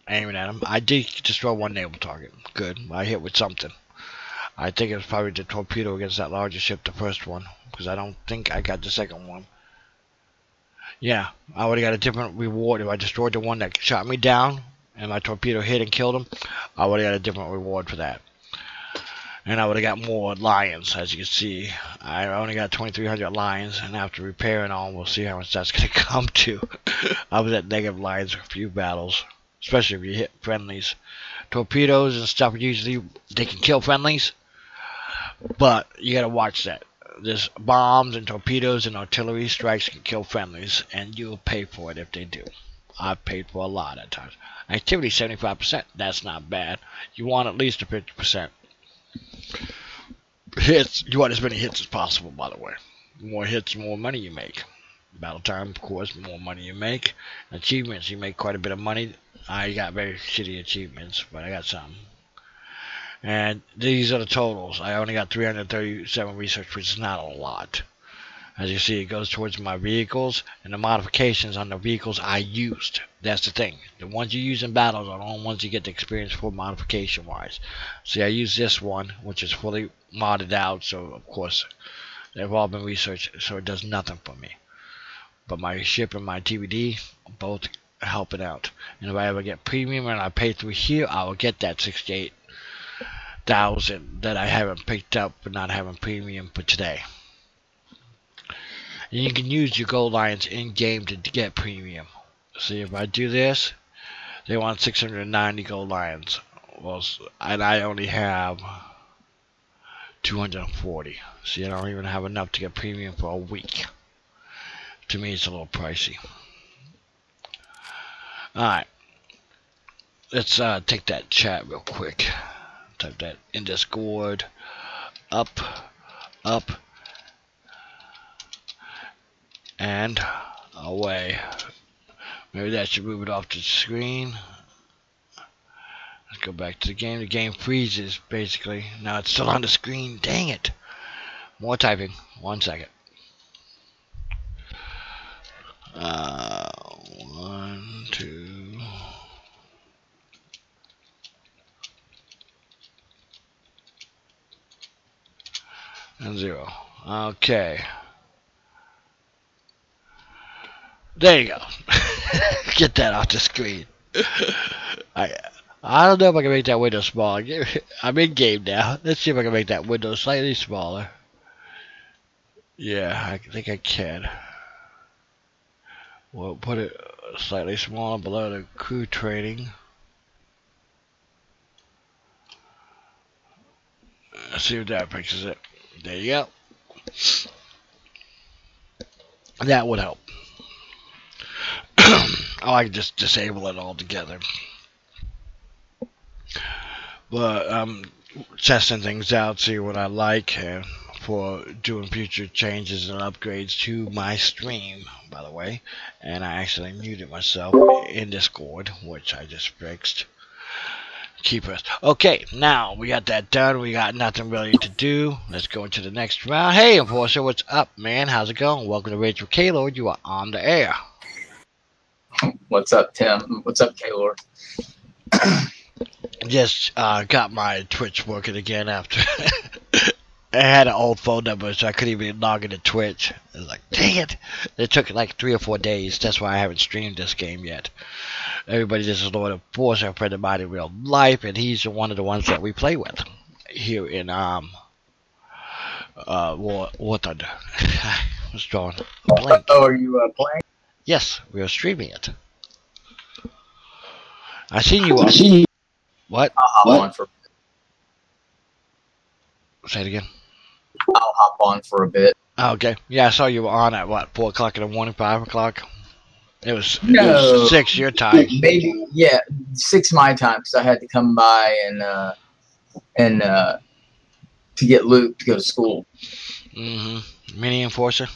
A: aiming at them. I did destroy one naval target. Good. I hit with something. I think it was probably the torpedo against that larger ship, the first one, because I don't think I got the second one. Yeah, I would have got a different reward if I destroyed the one that shot me down and my torpedo hit and killed him. I would have got a different reward for that. And I would have got more lions, as you can see. I only got 2,300 lions, and after repairing all, we'll see how much that's going to come to. I was at negative lions for a few battles, especially if you hit friendlies. Torpedoes and stuff, usually they can kill friendlies, but you got to watch that. There's bombs and torpedoes and artillery strikes can kill friendlies, and you'll pay for it if they do. I've paid for a lot at times. Activity 75%, that's not bad. You want at least a 50%. hits. You want as many hits as possible, by the way. The more hits, the more money you make. Battle time, of course, the more money you make. Achievements, you make quite a bit of money. I got very shitty achievements, but I got some. And these are the totals. I only got 337 research, which is not a lot. As you see, it goes towards my vehicles and the modifications on the vehicles I used. That's the thing. The ones you use in battles are the only ones you get the experience for modification-wise. See, I use this one, which is fully modded out, so of course they've all been researched, so it does nothing for me. But my ship and my TVD both helping out. And if I ever get premium and I pay through here, I will get that 68,000 that I haven't picked up for not having premium for today. And you can use your gold lions in game to get premium. See, if I do this, they want 690 gold lions. Well, and I only have 240. See, I don't even have enough to get premium for a week. To me, it's a little pricey. Alright. Let's take that chat real quick. Type that in Discord. Up. And away. Maybe that should move it off the screen. Let's go back to the game. The game freezes, basically. Now it's still on the screen. Dang it. More typing. 1 second. 1, 2. And 0. Okay. There you go. Get that off the screen. I don't know if I can make that window smaller. I'm in game now. Let's see if I can make that window slightly smaller. Yeah, I think I can. We'll put it slightly smaller below the crew training. Let's see if that fixes it. There you go. That would help. Oh, I can just disable it altogether. But I'm testing things out, see what I like, for doing future changes and upgrades to my stream, by the way. And I actually muted myself in Discord, which I just fixed. Keepers. Okay, now we got that done. We got nothing really to do. Let's go into the next round. Hey, Enforcer, what's up, man? How's it going? Welcome to Rage with K-Lord. You are on the air.
C: What's up, Tim? What's up, K-Lord?
A: Just got my Twitch working again after I had an old phone number, so I couldn't even log into Twitch. I was like, dang it. It took like 3 or 4 days. That's why I haven't streamed this game yet. Everybody, this is Lord Enforcer, a friend of mine in real life, and he's one of the ones that we play with here in War Thunder. I was drawing a blank.
C: Oh, are you playing?
A: Yes, we are streaming it. I seen you on. What?
C: I'll hop on for.
A: Say it again.
C: I'll hop on for a bit.
A: Oh, okay. Yeah, I saw you were on at what, 4 o'clock in the morning, 5 o'clock. It was 6 your time.
C: Maybe, yeah, 6 my time, because I had to come by and to get loot to go to school.
A: Mini Enforcer,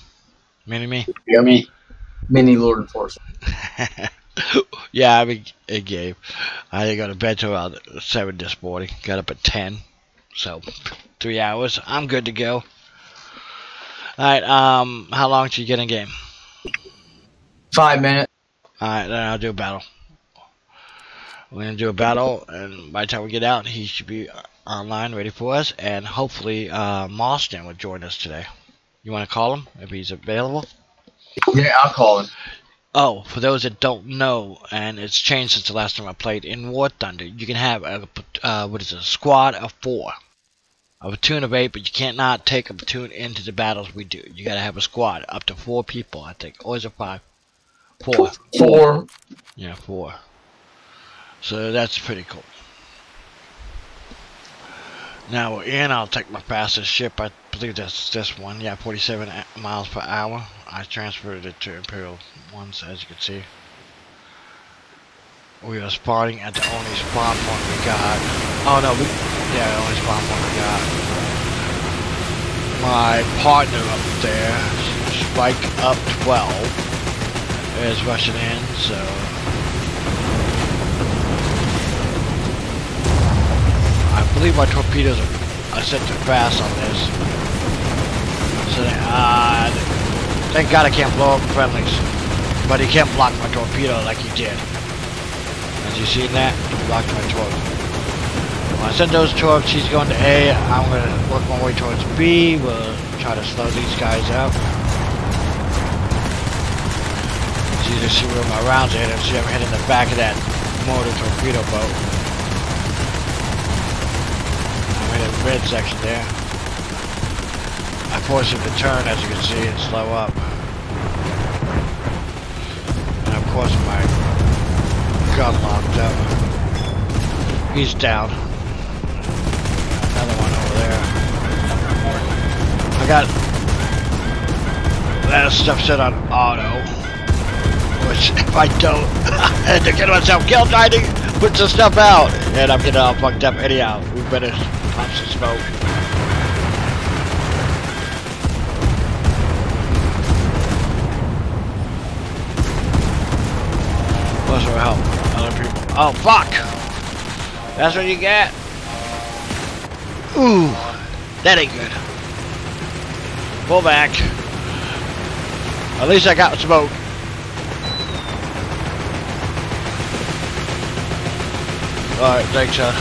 A: mini me.
C: Yeah, me. Mini Lord Enforcer.
A: Yeah, I mean, it gave. I didn't go to bed till around 7 this morning. Got up at 10, so 3 hours. I'm good to go. All right. How long should you get in game?
C: 5 minutes.
A: All right, then I'll do a battle. We're gonna do a battle, and by the time we get out, he should be online, ready for us, and hopefully, Marston will join us today. You want to call him if he's available?
C: Yeah, I'll call him.
A: Oh, for those that don't know, and it's changed since the last time I played, in War Thunder, you can have a squad of 4. A platoon of 8, but you can't not take a platoon into the battles we do. You gotta have a squad, up to 4 people, I think. Or is it 5? 4.
C: 4.
A: Yeah, 4. So that's pretty cool. Now we're in, I'll take my fastest ship, I believe that's this one. Yeah, 47 miles per hour. I transferred it to Imperial ones, as you can see. We are spawning at the only spawn point we got. Oh no, the only spawn point we got. my partner up there, Spike up 12, is rushing in, so I believe my torpedoes are set too fast on this. So thank God I can't blow up friendlies, but he can't block my torpedo like he did. As you see that, he blocked my torpedo. When I send those torps, he's going to A. I'm going to work my way towards B. We'll try to slow these guys up. So you just see where my rounds are hitting. See, I'm hitting the back of that motor torpedo boat. I'm in the red section there. I force him to turn, as you can see, and slow up. And of course, my gun locked up. He's down. Another one over there. I got that stuff set on auto, which if I don't, I had to get myself killed trying to put some stuff out, and I'm getting all fucked up anyhow. We better pop some smoke. Plus or help other people. Oh fuck! That's what you get. Ooh, that ain't good. Pull back. At least I got smoke. Alright, thanks, son.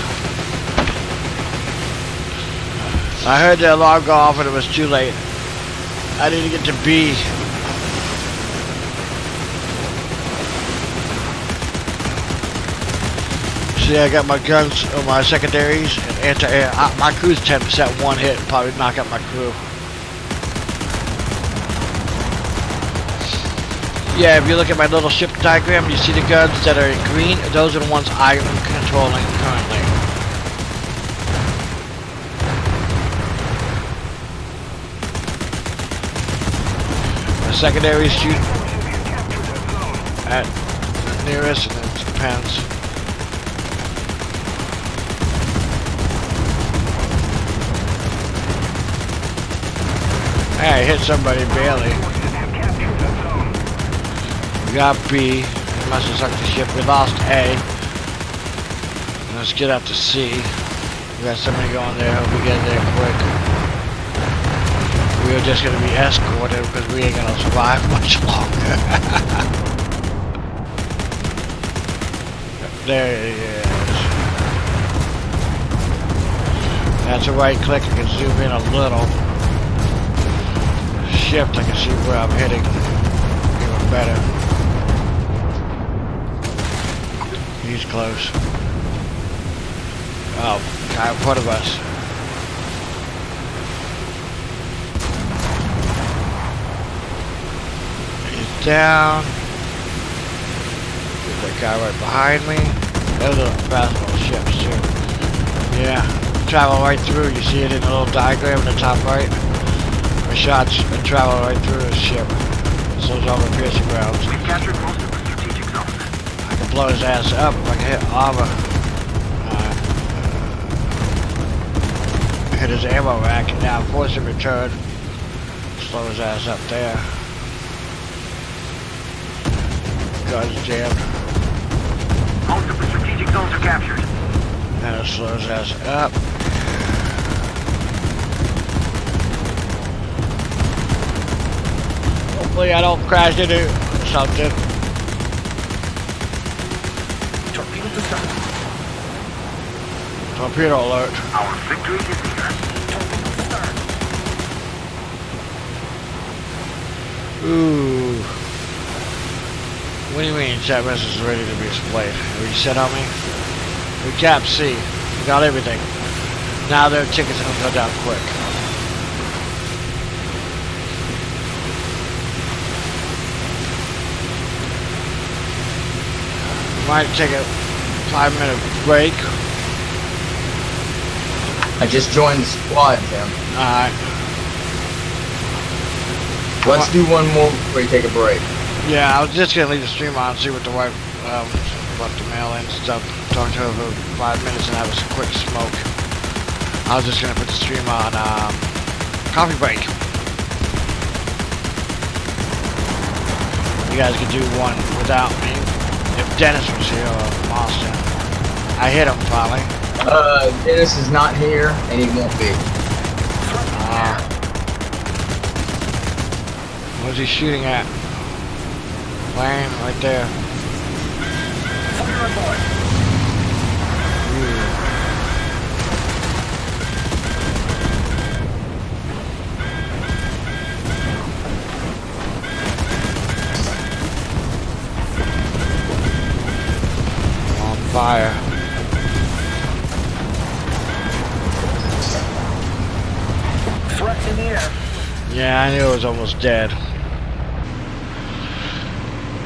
A: I heard the alarm go off and it was too late. I need to get to B. See, I got my guns on my secondaries and anti-air. My crew's 10%, one hit, probably knock out my crew. Yeah, if you look at my little ship diagram, you see the guns that are in green. Those are the ones I am controlling currently. The secondaries shoot at nearest, and it depends. Hey, I hit somebody barely. We got B. We must have sucked the ship. We lost A. Let's get up to C. We got somebody going there. Hope we get there quick. We are just going to be escorted because we ain't going to survive much longer. There he is. That's a right click. I can zoom in a little. Shift, I can see where I'm hitting even better. He's close. Oh, guy in front of us. He's down. There's that guy right behind me. Those are fast little ships too. Yeah, travel right through. You see it in the little diagram in the top right. My shots travel right through his ship. So it's over piercing rounds.
B: We've captured most of the strategic zone.
A: I can blow his ass up if I can hit armor. Hit his ammo rack and now force him to return. Slow his ass up there. Guns jammed.
B: Most of the strategic zones are captured.
A: And it slows his ass up. Hopefully I don't crash into something.
B: Torpedo to start.
A: Torpedo alert.
B: Our victory is here. Torpedo to start.
A: Ooh. What do you mean chat message is ready to be displayed? Are you set on me? We capped C. We got everything. Now their tickets are gonna go down quick. Might take a 5-minute break.
C: I just joined the squad, Tim.
A: Alright.
C: Let's do one more before we take a break.
A: Yeah, I was just gonna leave the stream on, see what the wife left the mail in and stuff. Talk to her for 5 minutes and have a quick smoke. I was just gonna put the stream on Coffee break. You guys could do one without me. If Dennis was here or Austin. I hit him probably.
C: Dennis is not here and he won't be.
A: Where's he shooting at? Plane right there. On fire.
B: Threats in the air.
A: Yeah, I knew it was almost dead.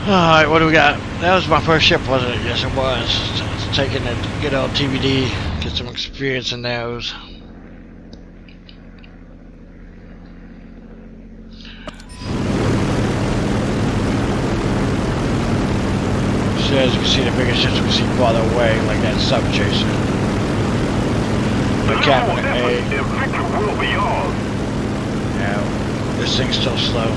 A: Alright, what do we got? That was my first ship, wasn't it? Yes, it was. It's taking a good old TBD, get some experience in those. So as you can see, the bigger ships we can see farther away, like that sub chaser. The Captain A. Yeah, this thing's still slow.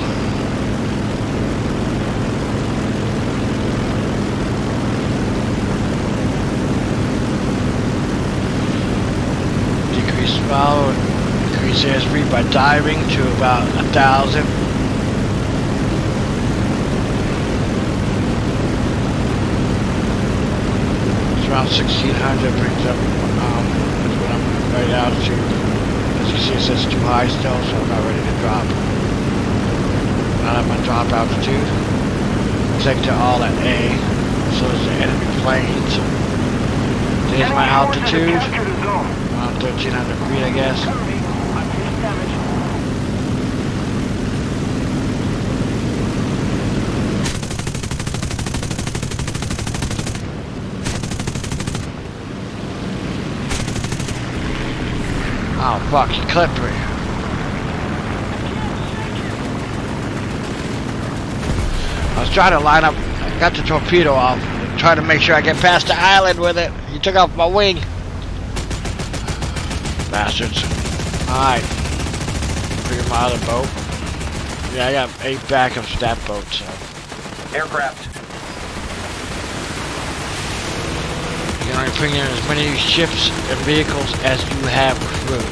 A: Well, increase airspeed by diving to about 1,000. It's around 1,600 brings up is when I'm right altitude. As you see, it says too high still, so I'm not ready to drop. Not at my drop altitude. Take to all at A, so there's the enemy planes. There's my altitude. 1,300 feet, I guess. Oh fuck, he clipped me. I was trying to line up, I got the torpedo off, trying to make sure I get past the island with it. He took off my wing. Bastards. Alright. Figure my other boat. Yeah, I got 8 backups to that boat, so.
B: Aircraft.
A: You can only bring in as many ships and vehicles as you have crew.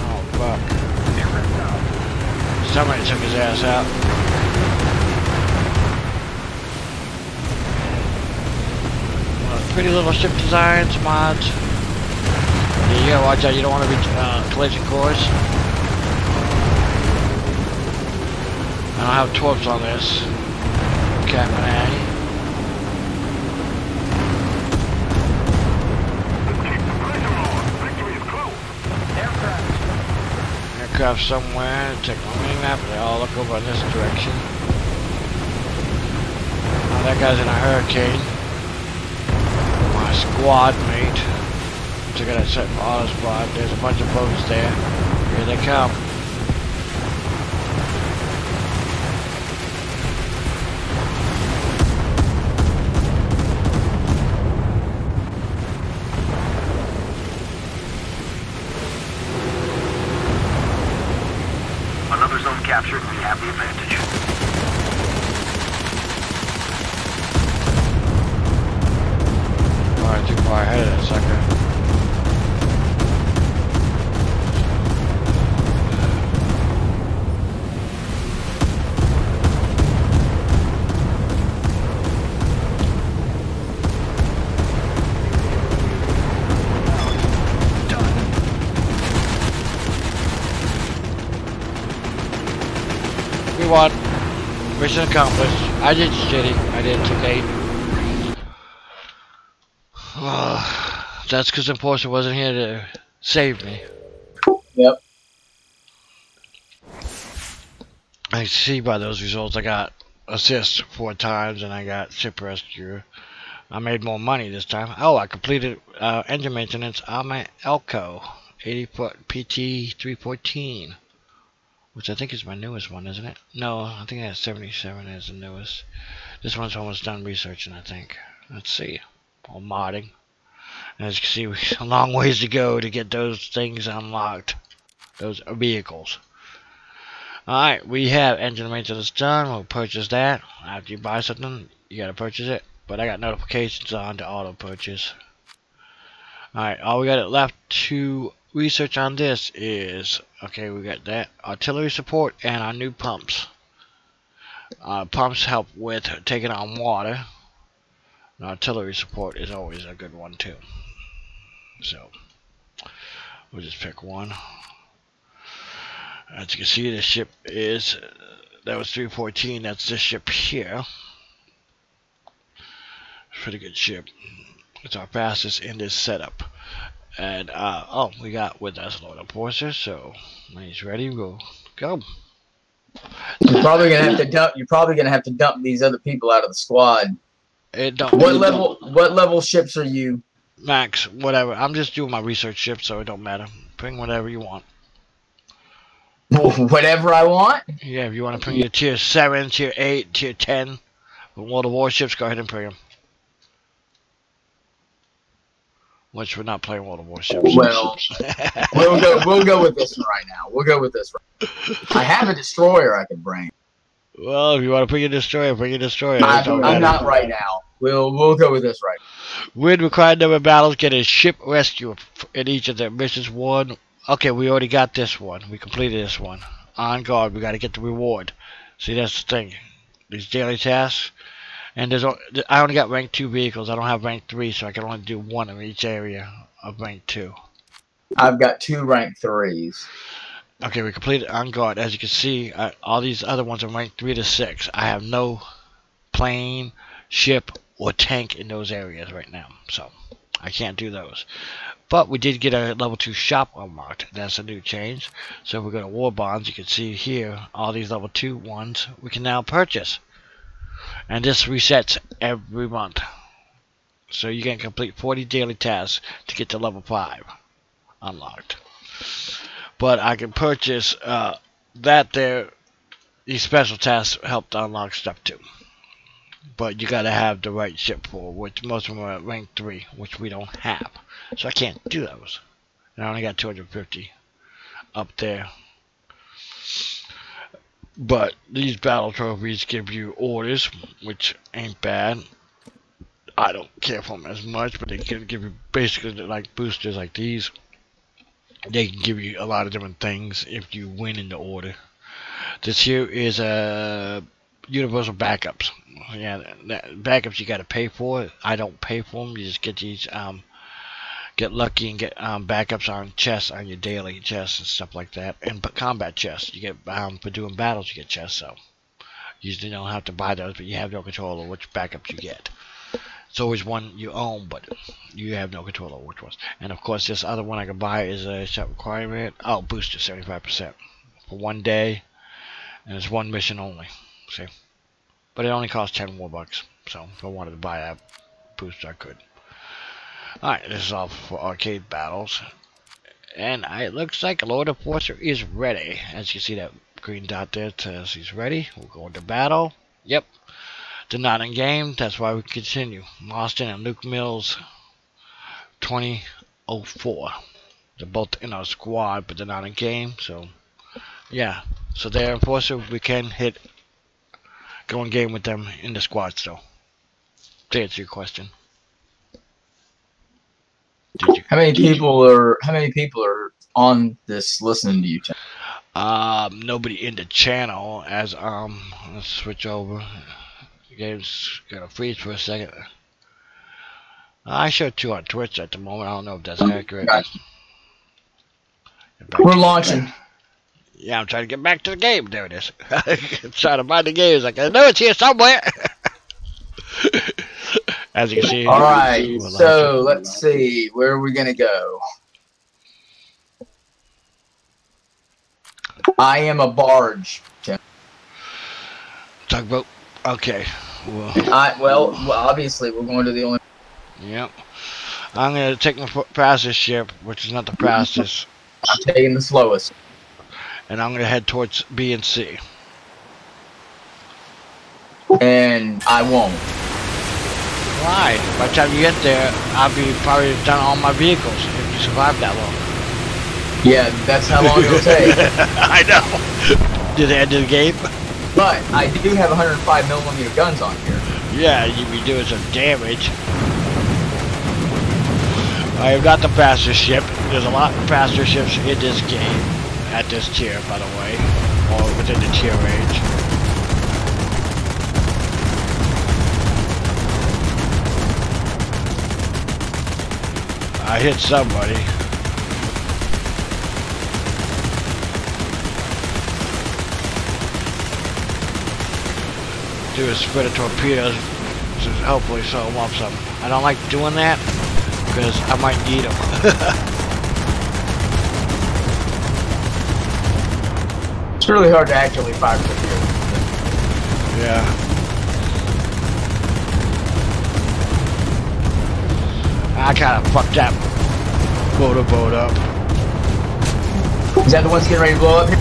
A: Oh, fuck. Somebody took his ass out. Well, pretty little ship designs, mods. You gotta watch out, you don't want to be collision course. I don't have torps on this. Captain A. Aircraft somewhere, check my wing map, they all look over in this direction. Oh, that guy's in a hurricane. My squad mate. So I gotta set my auto spot. There's a bunch of boats there. Here they come.
B: Another zone captured. We have the advantage.
A: Alright, too far ahead of that sucker. We won. Mission accomplished. I did shitty. I did took 8. That's because Enforcer wasn't here to save me.
C: Yep.
A: I see by those results I got assist 4 times and I got ship rescue. I made more money this time. Oh, I completed engine maintenance on my Elko 80-foot PT 314. Which I think is my newest one, isn't it? No, I think that 77 is the newest. This one's almost done researching, I think. Let's see. Or modding. As you can see, a long ways to go to get those things unlocked. Those vehicles. Alright, we have engine maintenance done. We'll purchase that. After you buy something, you gotta purchase it. But I got notifications on to auto purchase. Alright, all we got left to research on this is, okay, we got that. Artillery support and our new pumps. Pumps help with taking on water. And artillery support is always a good one too. So, we'll just pick one. As you can see, the ship is, that was 314, that's this ship here. Pretty good ship. It's our fastest in this setup. And, oh, we got with us Lord Enforcer, so when he's ready, we'll go.
C: You're probably gonna have to dump these other people out of the squad. What level ships are you?
A: Max, whatever. I'm just doing my research ship, so it don't matter. Bring whatever you want.
C: Whatever I want?
A: Yeah, if you want to bring your tier 7, tier 8, tier 10, World of Warships, go ahead and bring them. Which we're not playing World of Warships.
C: Well, we'll go with this one right now. We'll go with this one. I have a destroyer I can bring.
A: Well, if you want to bring a destroyer, bring a destroyer.
C: I'm not right now. We'll go with this right now.
A: Win required number of battles, get a ship rescue in each of their missions. One. Okay, we already got this one. We completed this one. On guard, we got to get the reward. See, that's the thing. These daily tasks. And I only got rank 2 vehicles. I don't have rank 3, so I can only do one in each area of rank 2.
C: I've got 2 rank 3s.
A: Okay, we completed on guard. As you can see, all these other ones are rank 3 to 6. I have no plane, ship, or tank in those areas right now, so I can't do those. But we did get a level 2 shop unlocked. That's a new change. So if we go to war bonds, you can see here all these level 2 ones we can now purchase. And this resets every month. So you can complete 40 daily tasks to get to level 5 unlocked. But I can purchase these special tasks help to unlock stuff too. But you gotta have the right ship for, which most of them are at rank 3, which we don't have. So I can't do those. And I only got 250 up there. But these battle trophies give you orders, which ain't bad. I don't care for them as much, but they can give you basically like boosters like these. They can give you a lot of different things if you win in the order. This here is universal backups. Yeah, backups you gotta pay for. I don't pay for them. You just get these, get lucky and get backups on chests, on your daily chests and stuff like that. And combat chests, you get for doing battles, you get chests. So you usually don't have to buy those, but you have no control over which backups you get. It's always one you own, but you have no control over which ones. And of course, this other one I can buy is a shop requirement. Oh, booster 75% for 1 day, and it's 1 mission only. See, but it only costs 10 more bucks. So if I wanted to buy that booster, I could. Alright, this is all for arcade battles. And it looks like Lord Enforcer is ready. As you see that green dot there says he's ready. We'll go into battle. Yep. They're not in game. That's why we continue. Austin and Luke Mills 2004. They're both in our squad, but they're not in game. So, yeah. So they're Enforcer. We can go in game with them in the squad still. To answer your question.
C: How many people are on this listening to you?
A: Nobody in the channel. As let's switch over. The game's gonna freeze for a second. I show 2 on Twitch at the moment. I don't know if that's accurate.
C: Gotcha. We're launching.
A: Yeah, I'm trying to get back to the game. There it is. I'm trying to find the game. It's like I know it's here somewhere. As you can see.
C: All right, so let's see. Where are we going to go? I am a barge.
A: Tugboat. Okay.
C: Well, obviously, we're going to the only...
A: Yep. I'm going to take my fastest ship, which is not the fastest.
C: I'm taking the slowest.
A: And I'm going to head towards B and C.
C: And I won't.
A: ride. By the time you get there, I'll be probably done all my vehicles if you survive that long.
C: Yeah, that's how long it'll take.
A: I know. Did the end of the game?
C: But I do have 105mm guns on here.
A: Yeah, you'd be doing some damage. I am not the fastest ship. There's a lot faster ships in this game. At this tier, by the way. Or within the tier range. I hit somebody. Do a spread of torpedoes to hopefully slow them up some. I don't like doing that because I might need them.
C: It's really hard to actually fire from here.
A: Yeah. I kind of fucked that boat up.
C: Is that the one's getting ready to blow up here?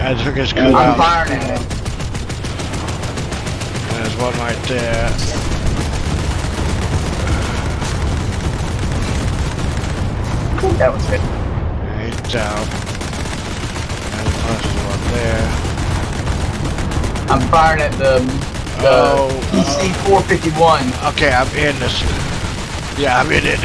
A: I took his crew
C: I'm
A: out.
C: firing at it.
A: There's one right there.
C: That was good.
A: Yeah, he's down. And there's one there.
C: I'm firing at the PC-451.
A: Okay, I'm in this. Yeah, I'm in it.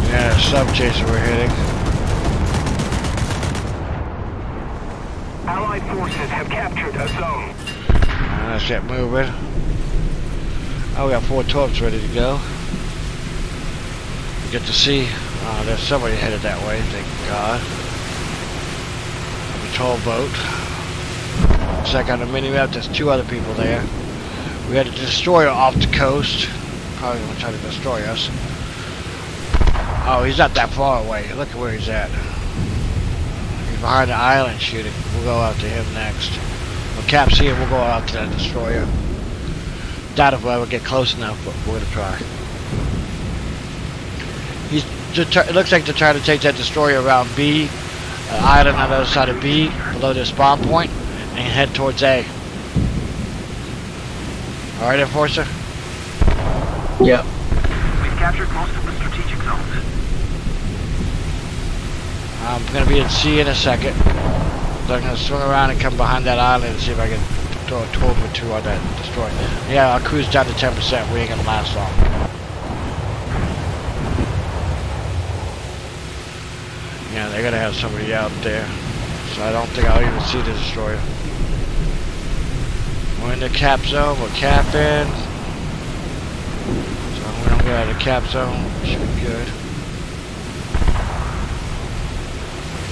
A: Yeah, sub chaser we're hitting.
B: Allied forces have captured a zone.
A: Let's get moving. Oh, we got 4 torps ready to go. We get to see. There's somebody headed that way, thank God. Patrol boat. Check on the mini-map, there's 2 other people there. We had a destroyer off the coast. Probably gonna try to destroy us. Oh, he's not that far away. Look at where he's at. He's behind the island shooting. We'll go out to him next. When Cap's here, we'll go out to that destroyer. Doubt if we'll ever get close enough, but we're gonna try. It looks like they're trying to take that destroyer around B, island on the other side of B, below their spawn point, and head towards A. Alright, Enforcer?
C: Yep.
B: We've captured most of the strategic zones.
A: I'm going to be at C in a second. So I'm going to swing around and come behind that island and see if I can throw a 12 or 2 on that destroyer. Yeah, I'll cruise down to 10%. We ain't going to last long. Yeah, they're going to have somebody out there. So I don't think I'll even see the destroyer. We're in the cap zone. We're capping. So we don't get out of the cap zone. Should be good.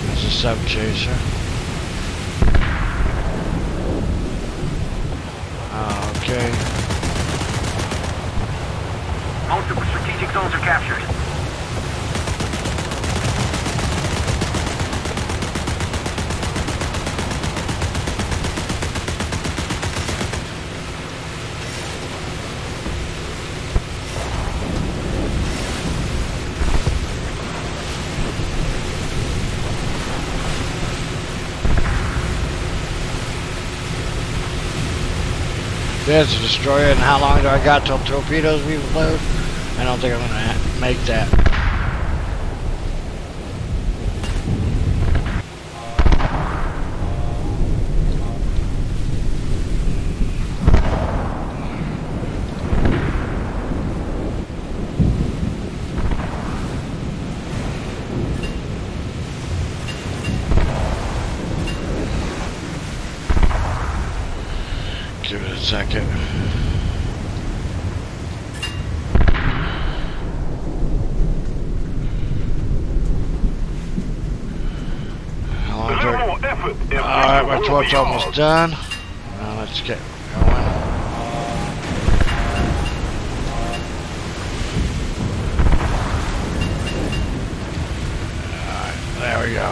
A: There's a sub chaser. Okay.
B: Most of the strategic zones are captured.
A: There's a destroyer, and how long do I got till torpedoes reload? I don't think I'm gonna make that. Give it a second. How long do I... Alright, my torch almost done. Now let's get going. Alright, there we go.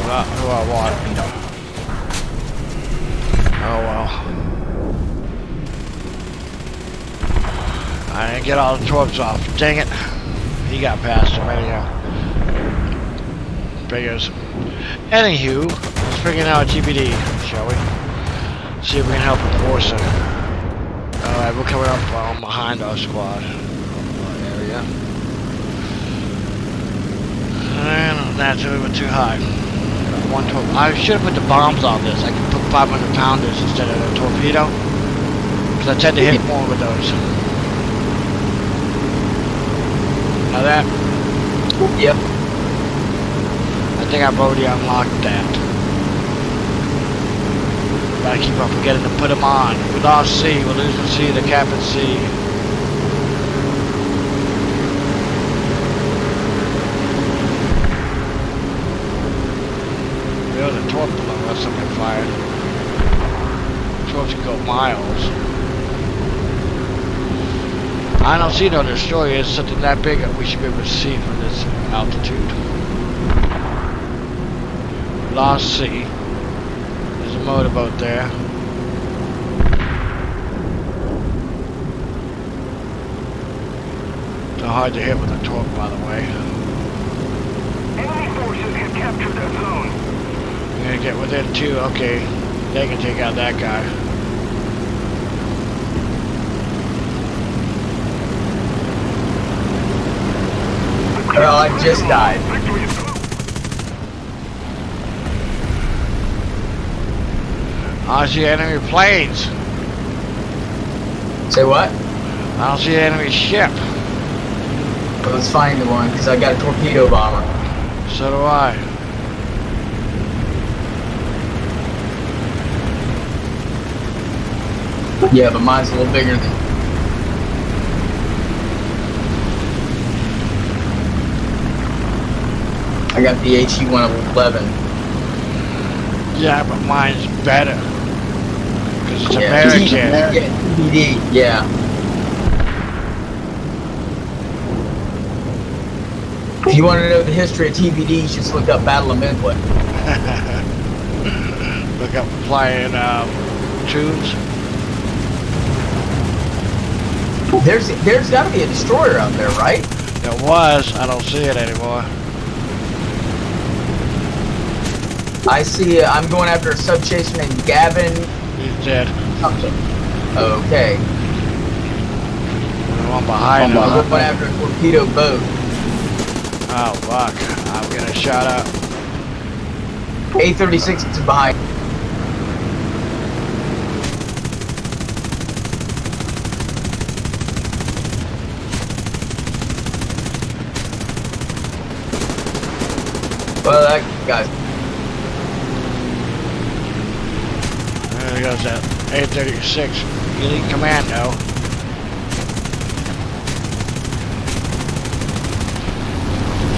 A: Not who I want. Oh well. I didn't get all the torps off. Dang it. He got past him anyhow. Figures. Anywho, let's bring in our TBD, shall we? See if we can help enforce it. Alright, we're coming up behind our squad area. And naturally we're too high. One I should have put the bombs on this. I could put 500 pounders instead of a torpedo. Because I tend to hit more with those. Know that?
C: Yep.
A: I think I've already unlocked that. Gotta keep on forgetting to put them on. We lost C, we're losing C, the cap at C. There was a torp below us, somebody fired. Torps can go miles. I don't see no destroyer, it's something that big that we should be able to see from this altitude. Lost C. There's a motorboat there. They're hard to hit with a torp, by the way.
B: Enemy forces have captured that zone.
A: We're gonna get within 2. Okay, they can take out that guy.
C: Well, I just died.
A: I don't see enemy planes.
C: Say what?
A: I don't see enemy ship.
C: Well, let's find the one, because I got a torpedo bomber.
A: So do I.
C: Yeah, but mine's a little bigger than... I got the HE-111.
A: Yeah, but mine's better. Because it's
C: Yeah,
A: American.
C: TBD, yeah. If you want to know the history of TBD, you should just look up Battle of Midway.
A: Look up flying tubes.
C: There's got to be a destroyer out there, right?
A: There was. I don't see it anymore.
C: I see. I'm going after a subchaser named Gavin.
A: He's dead.
C: Something. Okay.
A: The one behind him.
C: I'm going after a torpedo boat.
A: Oh fuck! I'm getting shot up.
C: A-36 is behind. Well, that guy's...
A: There goes that A-36 Elite Commando.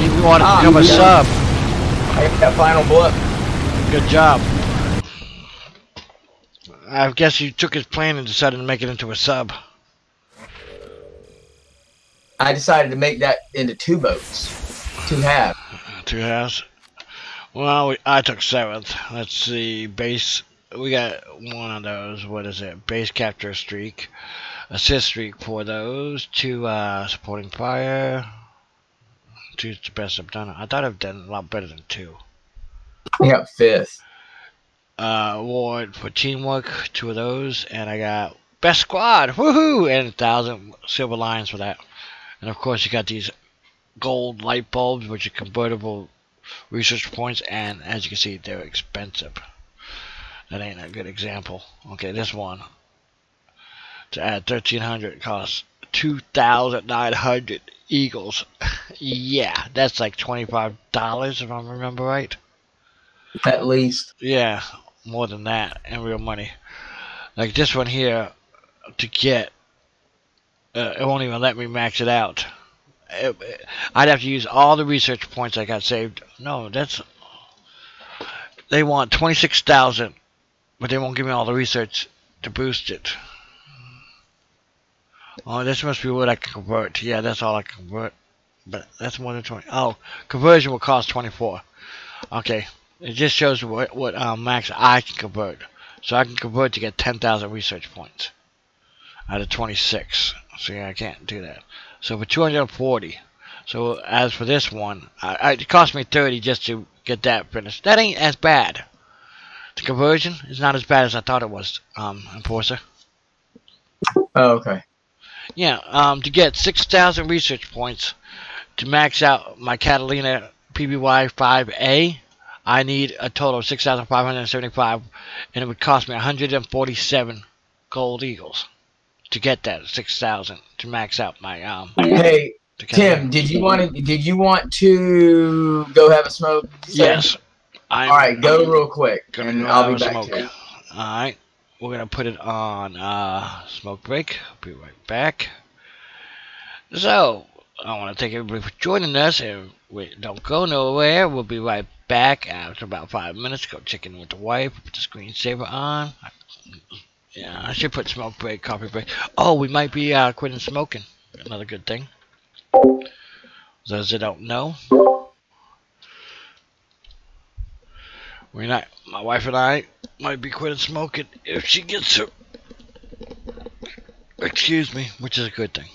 A: You want to become a sub.
C: I got that final blip.
A: Good job. I guess you took his plane and decided to make it into a sub.
C: I decided to make that into 2 boats. 2 halves.
A: 2 halves. Well, I took 7th. Let's see. Base. We got one of those. What is it? Base capture streak. Assist streak for those. 2 supporting fire. 2's the best I've done. I thought I've done a lot better than 2.
C: I got 5th.
A: Award for teamwork. 2 of those. And I got best squad. Woohoo! And 1,000 silver lions for that. And of course, you got these gold light bulbs, which are convertible research points. And as you can see, they're expensive. That ain't a good example. Okay, this one. To add 1,300 costs 2,900 eagles. Yeah, that's like $25 if I remember right.
C: At least.
A: Yeah, more than that in real money. Like this one here, to get, it won't even let me max it out. I'd have to use all the research points I got saved. No, that's... They want 26,000, but they won't give me all the research to boost it. Oh, this must be what I can convert. Yeah, that's all I can convert. But that's more than 20. Oh, conversion will cost 24. Okay, it just shows what max I can convert. So I can convert to get 10,000 research points out of 26. See, I can't do that. So for 240. So as for this one, it cost me 30 just to get that finished. That ain't as bad. The conversion is not as bad as I thought it was, Enforcer.
C: Oh, okay.
A: Yeah, to get 6,000 research points to max out my Catalina PBY 5A, I need a total of 6,575, and it would cost me 147 gold eagles to get that 6,000 to max out my
C: Hey, Tim, did you want to go have a smoke?
A: Yes.
C: All right, go real quick, and I'll be back to you.
A: All right, we're gonna put it on smoke break. I'll be right back. So I want to thank everybody for joining us, and we don't go nowhere. We'll be right back after about 5 minutes. Go check in with the wife. Put the screensaver on. Yeah, I should put smoke break, coffee break. Oh, we might be quitting smoking. Another good thing. Those that don't know, we're not. My wife and I might be quitting smoking if she gets her. Excuse me, which is a good thing.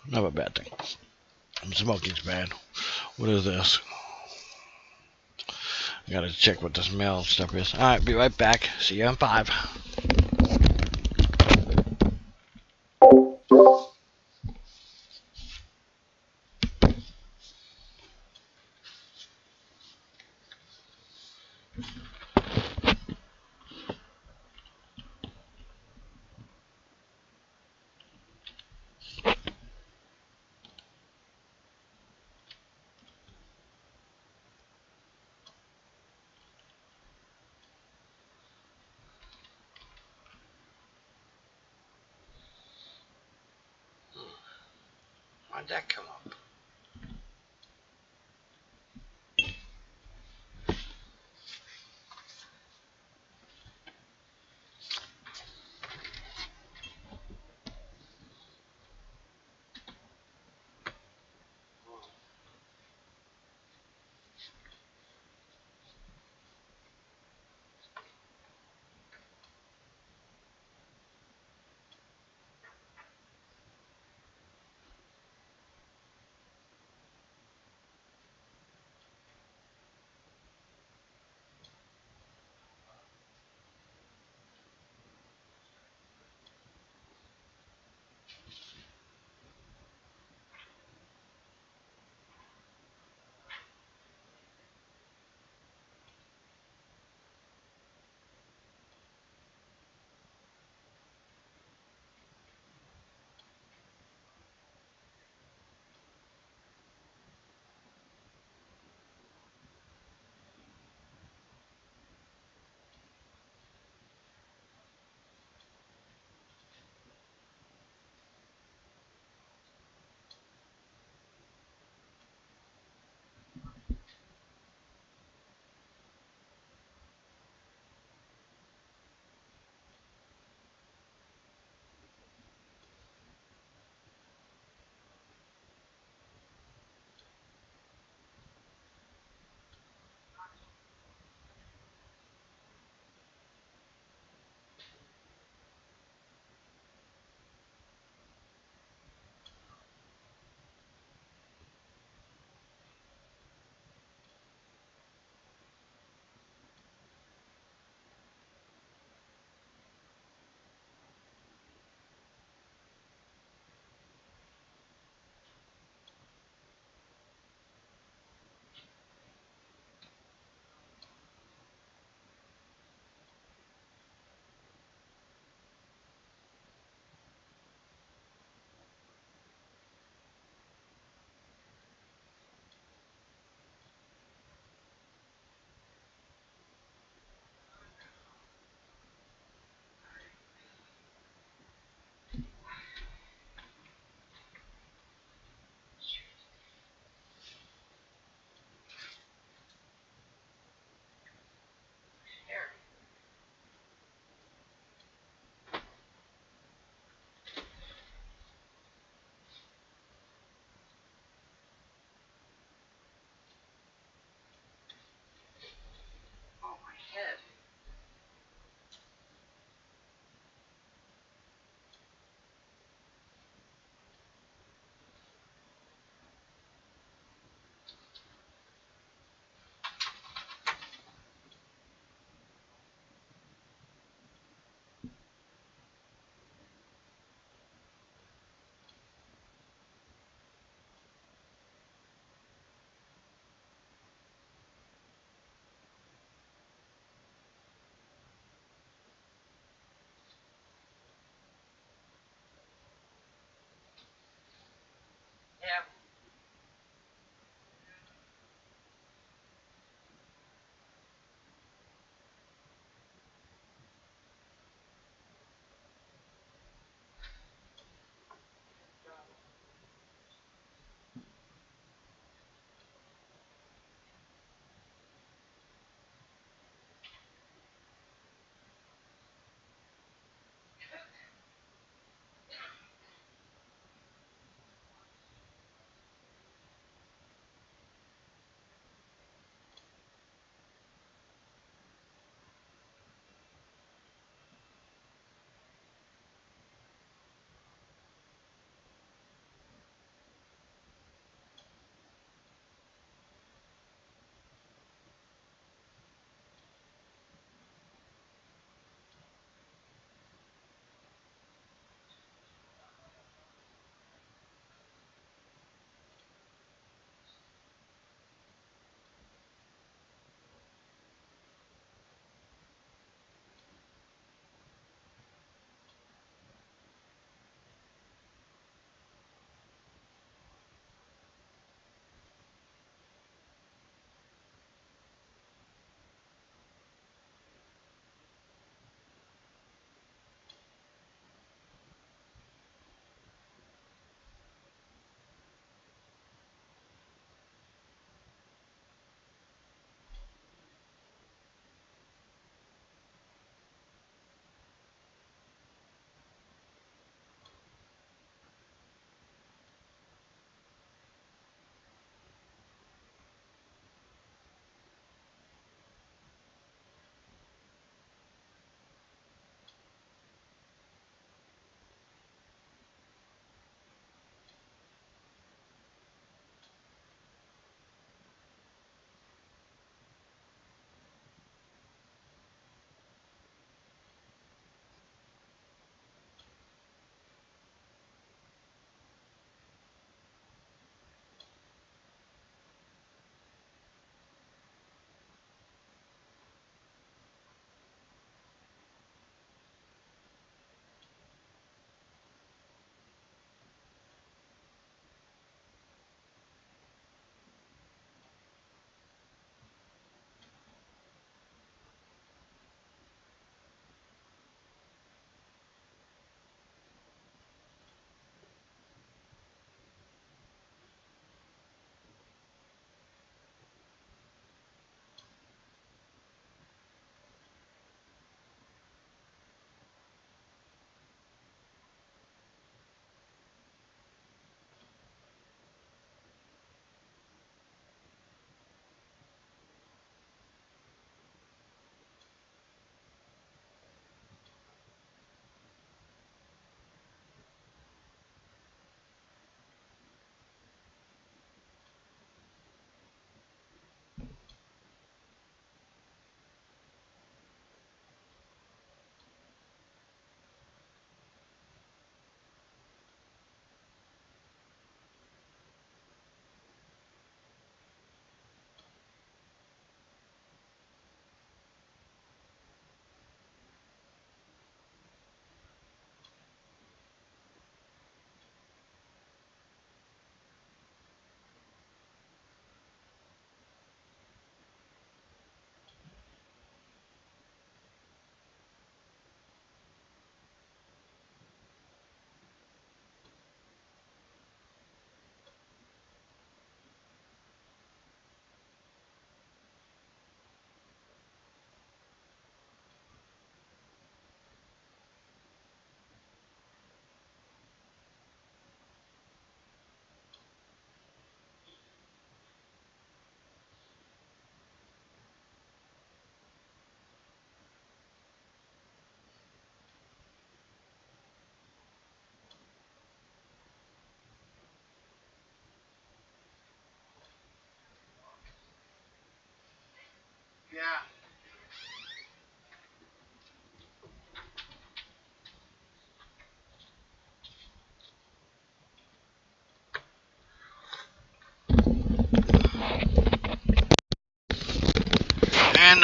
A: Not a bad thing. Smoking's bad. What is this? I gotta check what this mail stuff is. Alright, be right back. See you in 5. Why'd that come up?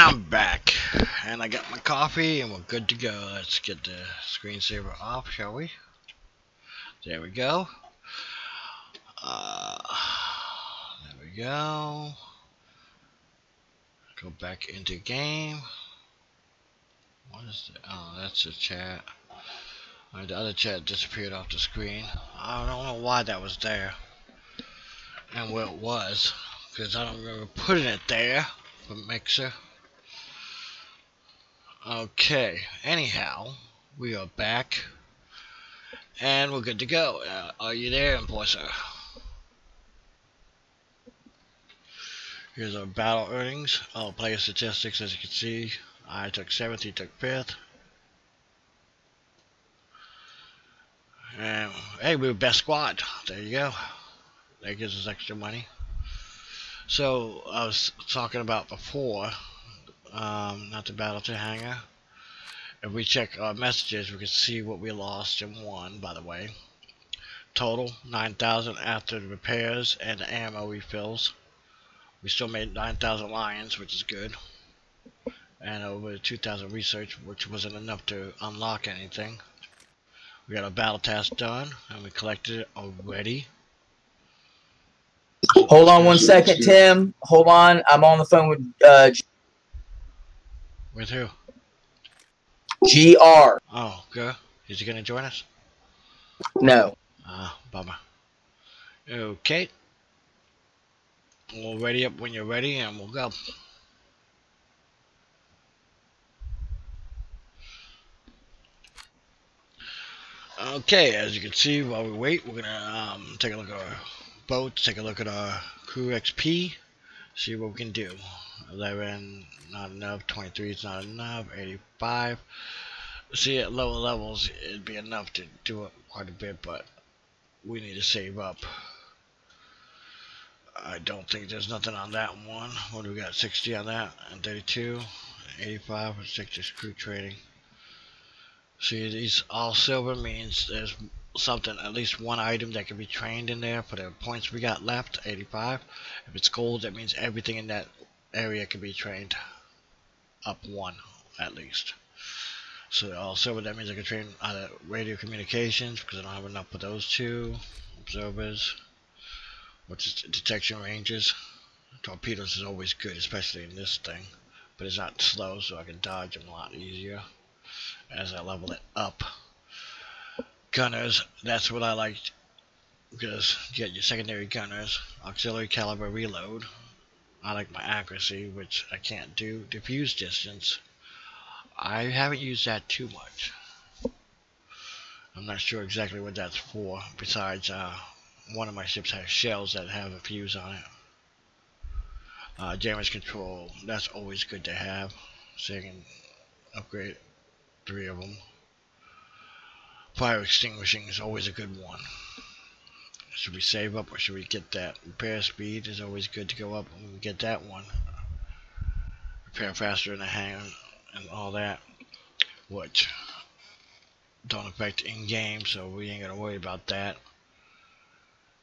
A: I'm back, and I got my coffee, and we're good to go. Let's get the screensaver off, shall we? There we go. There we go. Go back into game. What is that? Oh, that's the chat. The other chat disappeared off the screen. I don't know why that was there and where it was, because I don't remember putting it there for Mixer. Okay, anyhow, we are back and we're good to go. Are you there, Enforcer? Here's our battle earnings. All player statistics, as you can see. I took 7th, he took 5th. And hey, we were best squad. There you go. That gives us extra money. So I was talking about before, not the battle to hangar. If we check our messages, we can see what we lost and won. By the way, total 9,000 after the repairs and the ammo refills. We still made 9,000 lions, which is good, and over 2,000 research, which wasn't enough to unlock anything. We got a battle task done, and we collected it already.
C: Hold on 1 second, Tim. Hold on. I'm on the phone with
A: With who?
C: GR.
A: Oh, good. Is he gonna join us?
C: No.
A: Ah, bummer. Okay. We'll ready up when you're ready, and we'll go. Okay, as you can see, while we wait, we're gonna take a look at our boats, take a look at our crew XP, see what we can do. 11, not enough. 23 is not enough. 85. See, at lower levels, it'd be enough to do it quite a bit, but we need to save up. I don't think there's nothing on that one. What do we got? 60 on that, and 32, 85 for 60 crew trading. See, these all silver means there's something, at least one item that can be trained in there for the points we got left, 85. If it's gold, that means everything in that area can be trained up 1 at least. So all silver, that means I can train either radio communications, because I don't have enough for those 2. Observers, which is detection ranges. Torpedoes is always good, especially in this thing, but it's not slow, so I can dodge them a lot easier as I level it up. Gunners, that's what I like, because you get your secondary gunners. Auxiliary caliber reload, I like my accuracy, which I can't do. Diffuse distance, I haven't used that too much. I'm not sure exactly what that's for, besides one of my ships has shells that have a fuse on it. Damage control, that's always good to have, so you can upgrade 3 of them. Fire extinguishing is always a good one. Should we save up, or should we get that? Repair speed is always good to go up when we get that one. Repair faster in the hangar and all that, which don't affect in-game, so we ain't gonna worry about that.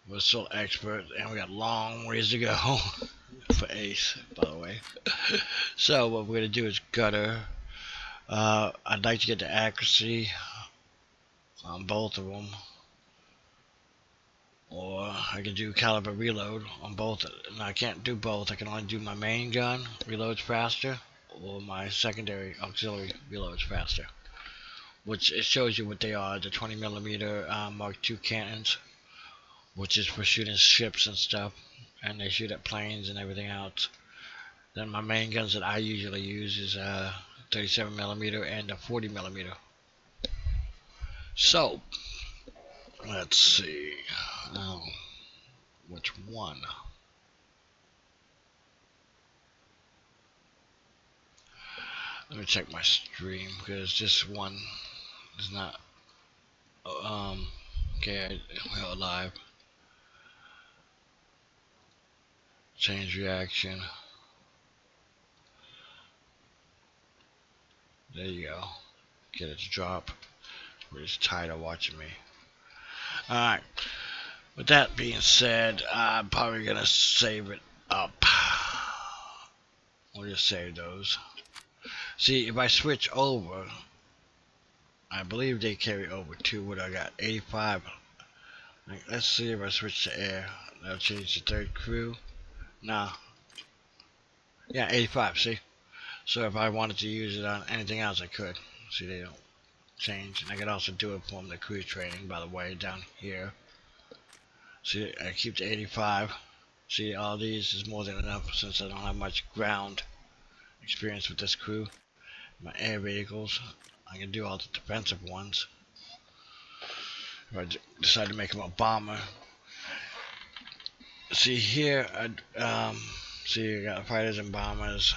A: We're still expert, and we got long ways to go for ace, by the way. So what we're gonna do is gutter. I'd like to get the accuracy on both of them, or I can do caliber reload on both. And I can't do both. I can only do my main gun reloads faster, or my secondary auxiliary reloads faster, which it shows you what they are. The 20mm Mark II cannons, which is for shooting ships and stuff, and they shoot at planes and everything else. Then my main guns that I usually use is 37mm and a 40mm. So let's see, which one? Let me check my stream, because this one is not okay. We're live. Change reaction. There you go. Get it to drop. We're just tired of watching me. Alright. With that being said, I'm probably gonna save it up. We'll just save those. See, if I switch over, I believe they carry over to what I got, 85. Like, let's see if I switch to air. That'll change the third crew. Nah. Yeah, 85, see? So if I wanted to use it on anything else, I could. See, they don't change. And I could also do it from the crew training, by the way, down here. See, I keep the 85. See, all these is more than enough since I don't have much ground experience with this crew. My air vehicles, I can do all the defensive ones. If I decide to make them a bomber. See here, see, I got fighters and bombers.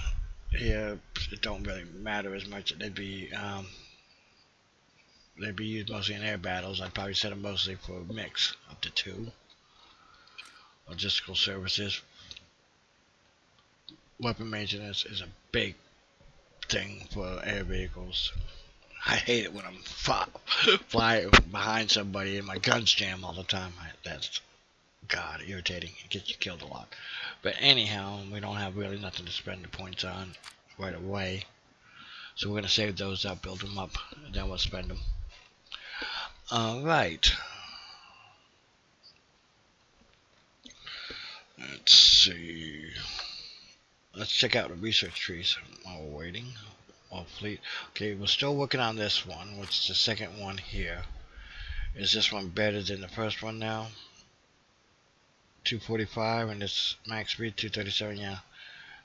A: Here, it don't really matter as much. They'd be used mostly in air battles. I'd probably set them mostly for a mix up to 2. Logistical services. Weapon maintenance is a big thing for air vehicles. I hate it when I'm flying behind somebody and my guns jam all the time. That's, God, irritating. It gets you killed a lot. But anyhow, we don't have really nothing to spend the points on right away. So we're going to save those up, build them up, and then we'll spend them. Alright. Let's see. Let's check out the research trees while we're waiting. Fleet. Okay, we're still working on this one, which is the second one here. Is this one better than the first one now? 245 and this max speed 237. Yeah,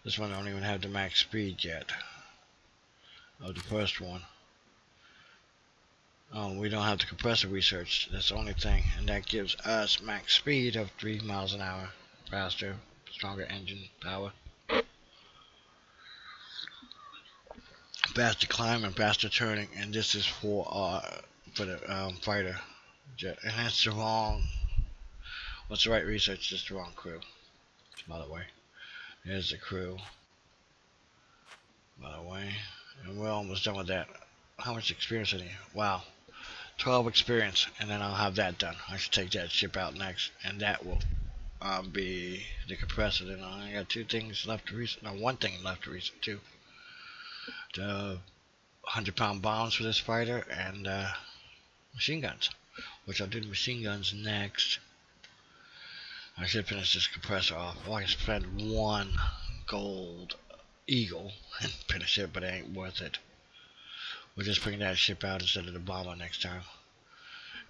A: this one don't even have the max speed yet of the first one. Oh, we don't have the compressor research. That's the only thing, and that gives us max speed of 3 miles an hour, faster, stronger engine power, faster climb and faster turning. And this is for the fighter jet, and that's the wrong. What's the right research? Just the wrong crew. By the way, there's the crew. By the way, and we're almost done with that. How much experience in here? Wow, 12 experience, and then I'll have that done. I should take that ship out next, and that will be the compressor. Then I got 2 things left to research. No, 1 thing left to research too. The 100-pound bombs for this fighter and machine guns, which I'll do the machine guns next. I should finish this compressor off. Well, I can spend 1 gold eagle and finish it, but it ain't worth it. We'll just bring that ship out instead of the bomber next time.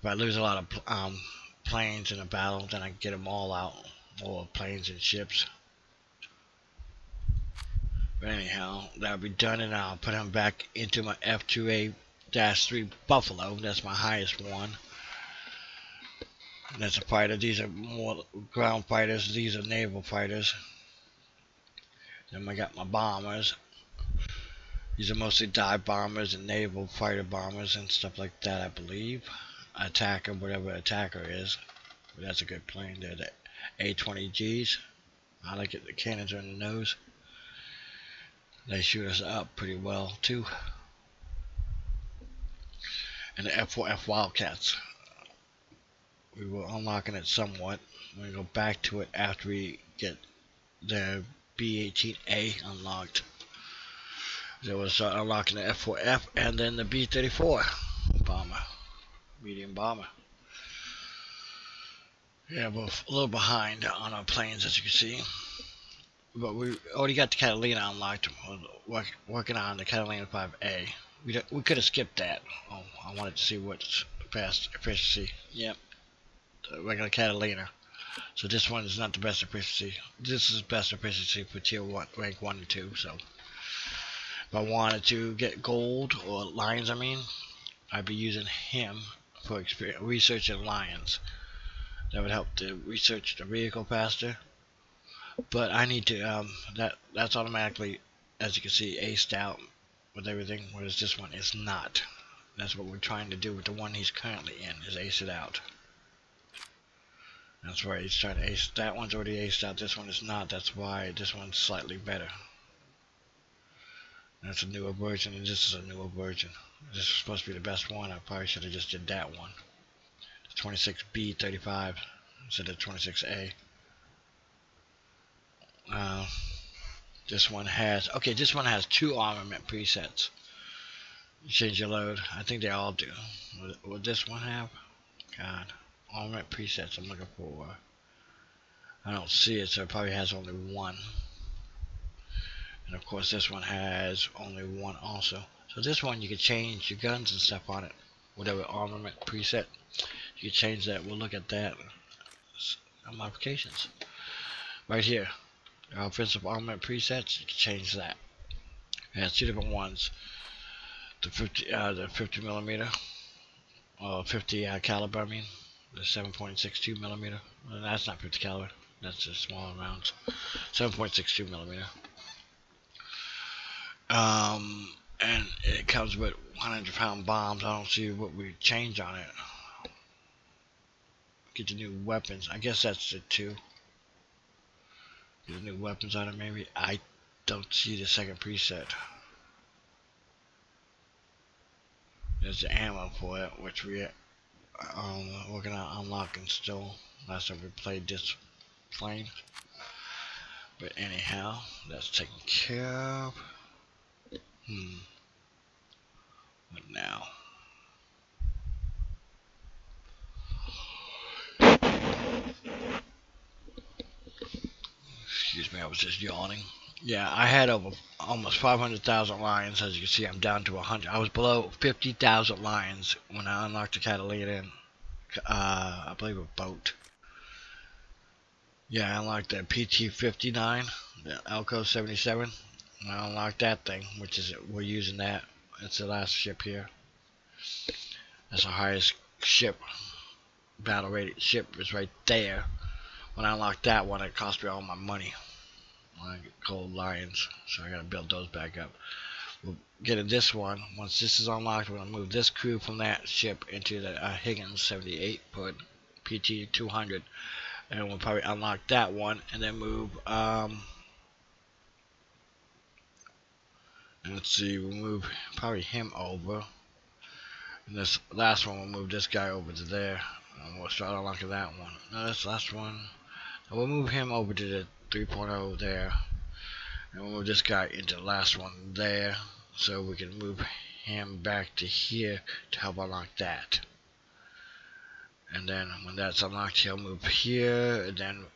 A: If I lose a lot of planes in a battle, then I can get them all out, or planes and ships. But anyhow, that'll be done, and I'll put them back into my F2A-3 Buffalo. That's my highest one. And that's a fighter. These are more ground fighters. These are naval fighters. Then I got my bombers. These are mostly dive bombers and naval fighter bombers and stuff like that, I believe. Attacker, whatever attacker is. But that's a good plane. They're the A-20Gs. I like it. The cannons are in the nose. They shoot us up pretty well too. And the F-4F Wildcats. We were unlocking it somewhat. We're going to go back to it after we get the B-18A unlocked. So we'll start unlocking the F-4F and then the B-34 bomber, medium bomber. Yeah, we're a little behind on our planes, as you can see. But we already got the Catalina unlocked. We're working on the Catalina 5A. We could have skipped that. Oh, I wanted to see what's fast efficiency. Yep, the regular Catalina. So this one is not the best efficiency. This is best efficiency for tier 1, rank 1 and 2. So if I wanted to get gold or lions, I'd be using him for researching lions. That would help to research the vehicle faster. But I need to that's automatically, as you can see, aced out with everything, whereas this one is not. That's what we're trying to do with the one he's currently in, is ace it out. That's where he's trying to ace. That one's already aced out, this one is not. That's why this one's slightly better. That's a newer version, and this is a newer version. This is supposed to be the best one. I probably should have just did that one. The 26B35 instead of 26A. This one has, okay, this one has 2 armament presets. Change your load. I think they all do. Would this one have? God. Armament presets I'm looking for. I don't see it, so it probably has only 1. And of course this one has only 1 also. So this one you can change your guns and stuff on it. Whatever armament preset. You can change that. We'll look at that. Modifications. Right here. Offensive armament presets, you can change that. It has 2 different ones. The 50 millimeter, or 50 caliber. I mean, the 7.62 millimeter. Well, that's not 50 caliber. That's just smaller rounds. 7.62 millimeter. And it comes with 100-pound bombs. I don't see what we change on it. Get the new weapons. I guess that's it too. Get the new weapons on it maybe. I don't see the second preset. There's the ammo for it, which we working on unlocking still. Last time we played this plane. But anyhow, that's taken care of. What now? Excuse me, I was just yawning. Yeah, I had over almost 500,000 lions. As you can see, I'm down to 100. I was below 50,000 lions when I unlocked the Catalina. I believe a boat. Yeah, I unlocked the PT-59, the Elco 77. I unlocked that thing, which is, we're using that. It's the last ship here. That's the highest ship, battle rated ship is right there. When I unlocked that one, it cost me all my money. I get cold lions, so I gotta build those back up. We'll get in this one. Once this is unlocked, we're gonna move this crew from that ship into the Higgins 78 foot PT 200, and we'll probably unlock that one and then move. Let's see, we'll move probably him over, and this last one we'll move this guy over to there, and we'll start unlocking that one. No, this last one, we'll move him over to the 3.0 there, and we'll move this guy into the last one there, so we can move him back to here to help unlock that. And then when that's unlocked, he'll move here, and then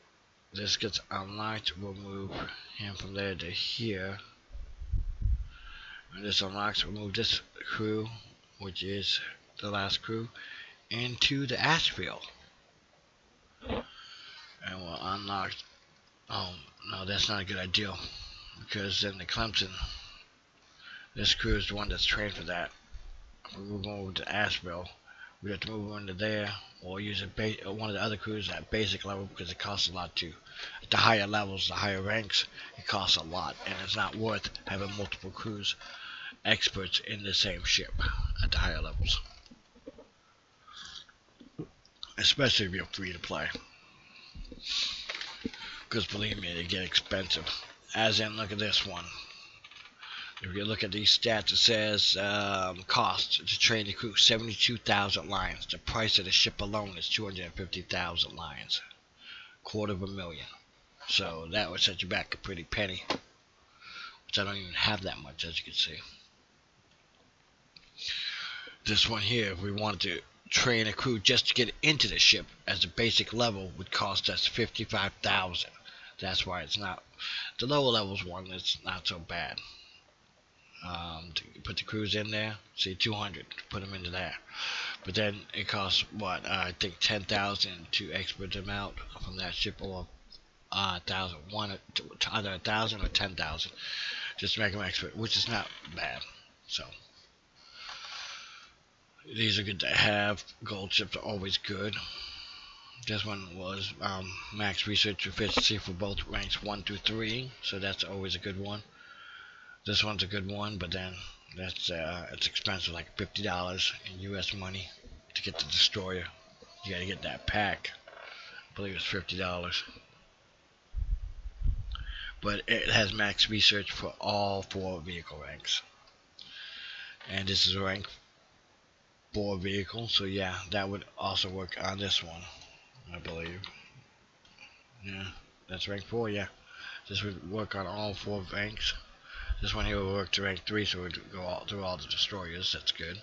A: this gets unlocked, we'll move him from there to here. When this unlocks, we'll move this crew, which is the last crew, into the Asheville. And we'll unlock. Oh, no, that's not a good idea. Because then the Clemson, this crew is the one that's trained for that. If we move over to Asheville, we have to move into there, or use one of the other crews at basic level, because it costs a lot too. At the higher levels, the higher ranks, it costs a lot, and it's not worth having multiple crews, experts in the same ship at the higher levels. Especially if you're free to play. Because believe me, they get expensive. As in, look at this one. If you look at these stats, it says cost to train the crew 72,000 lions. The price of the ship alone is 250,000 lions, $250,000. So that would set you back a pretty penny, which I don't even have that much, as you can see. This one here, if we wanted to train a crew just to get into the ship as a basic level, would cost us 55,000. That's why it's not the lower levels one. It's not so bad. To put the crews in there, see 200 to put them into there, but then it costs what, I think 10,000 to export them out from that ship, or 1,000, either 1,000 or 10,000, just to make them expert, which is not bad. So these are good to have. Gold ships are always good. This one was max research efficiency for both ranks 1 through 3, so that's always a good one. This one's a good one, but then that's it's expensive, like $50 in US money to get the destroyer. You gotta get that pack. I believe it's $50. But it has max research for all 4 vehicle ranks. And this is a rank 4 vehicle, so yeah, that would also work on this one, I believe. Yeah, that's rank 4, yeah. This would work on all 4 ranks. This one here will work to rank 3, so it would go all through all the destroyers. That's good.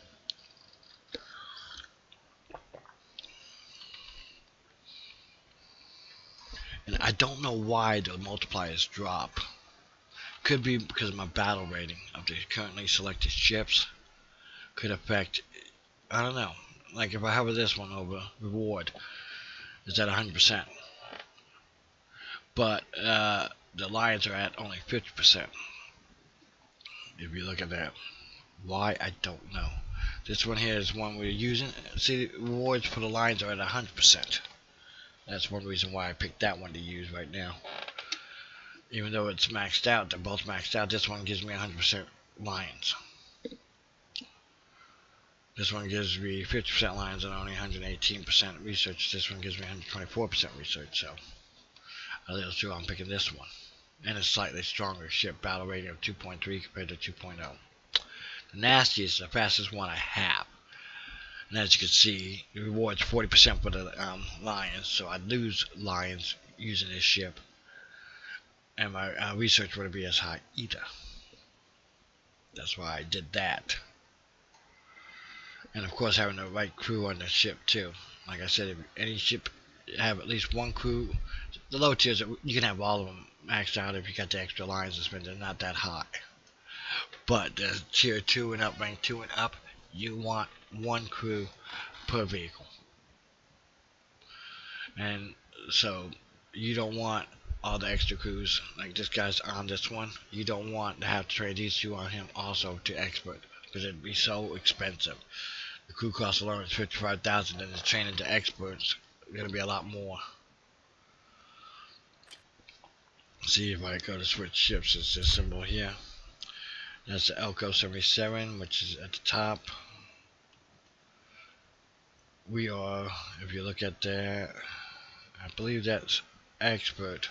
A: And I don't know why the multipliers drop. Could be because of my battle rating of the currently selected ships. Could affect, I don't know. Like if I hover this one over, reward is at 100%. But the lions are at only 50%. If you look at that. Why, I don't know. This one here is one we're using. See, the rewards for the lions are at 100%. That's one reason why I picked that one to use right now. Even though it's maxed out, they're both maxed out. This one gives me 100% lions. This one gives me 50% lions and only 118% research. This one gives me 124% research. So, out of those two, I'm picking this one. And a slightly stronger ship, battle rating of 2.3 compared to 2.0. The nastiest, the fastest one I have. And as you can see, the reward's 40% for the lions, so I'd lose lions using this ship. And my research wouldn't be as high either. That's why I did that. And of course having the right crew on the ship too. Like I said, if any ship have at least one crew, the low tiers, you can have all of them maxed out if you got the extra lions to spend. They're not that high. But the tier 2 and up, rank 2 and up, you want one crew per vehicle. And so you don't want all the extra crews. Like this guy's on this one. You don't want to have to trade these 2 on him also to expert, because it'd be so expensive. The crew cost alone is 55,000, and the training to experts is going to be a lot more. See if I go to switch ships, it's this symbol here. That's the Elko 77, which is at the top. We are, if you look at that, I believe that's expert.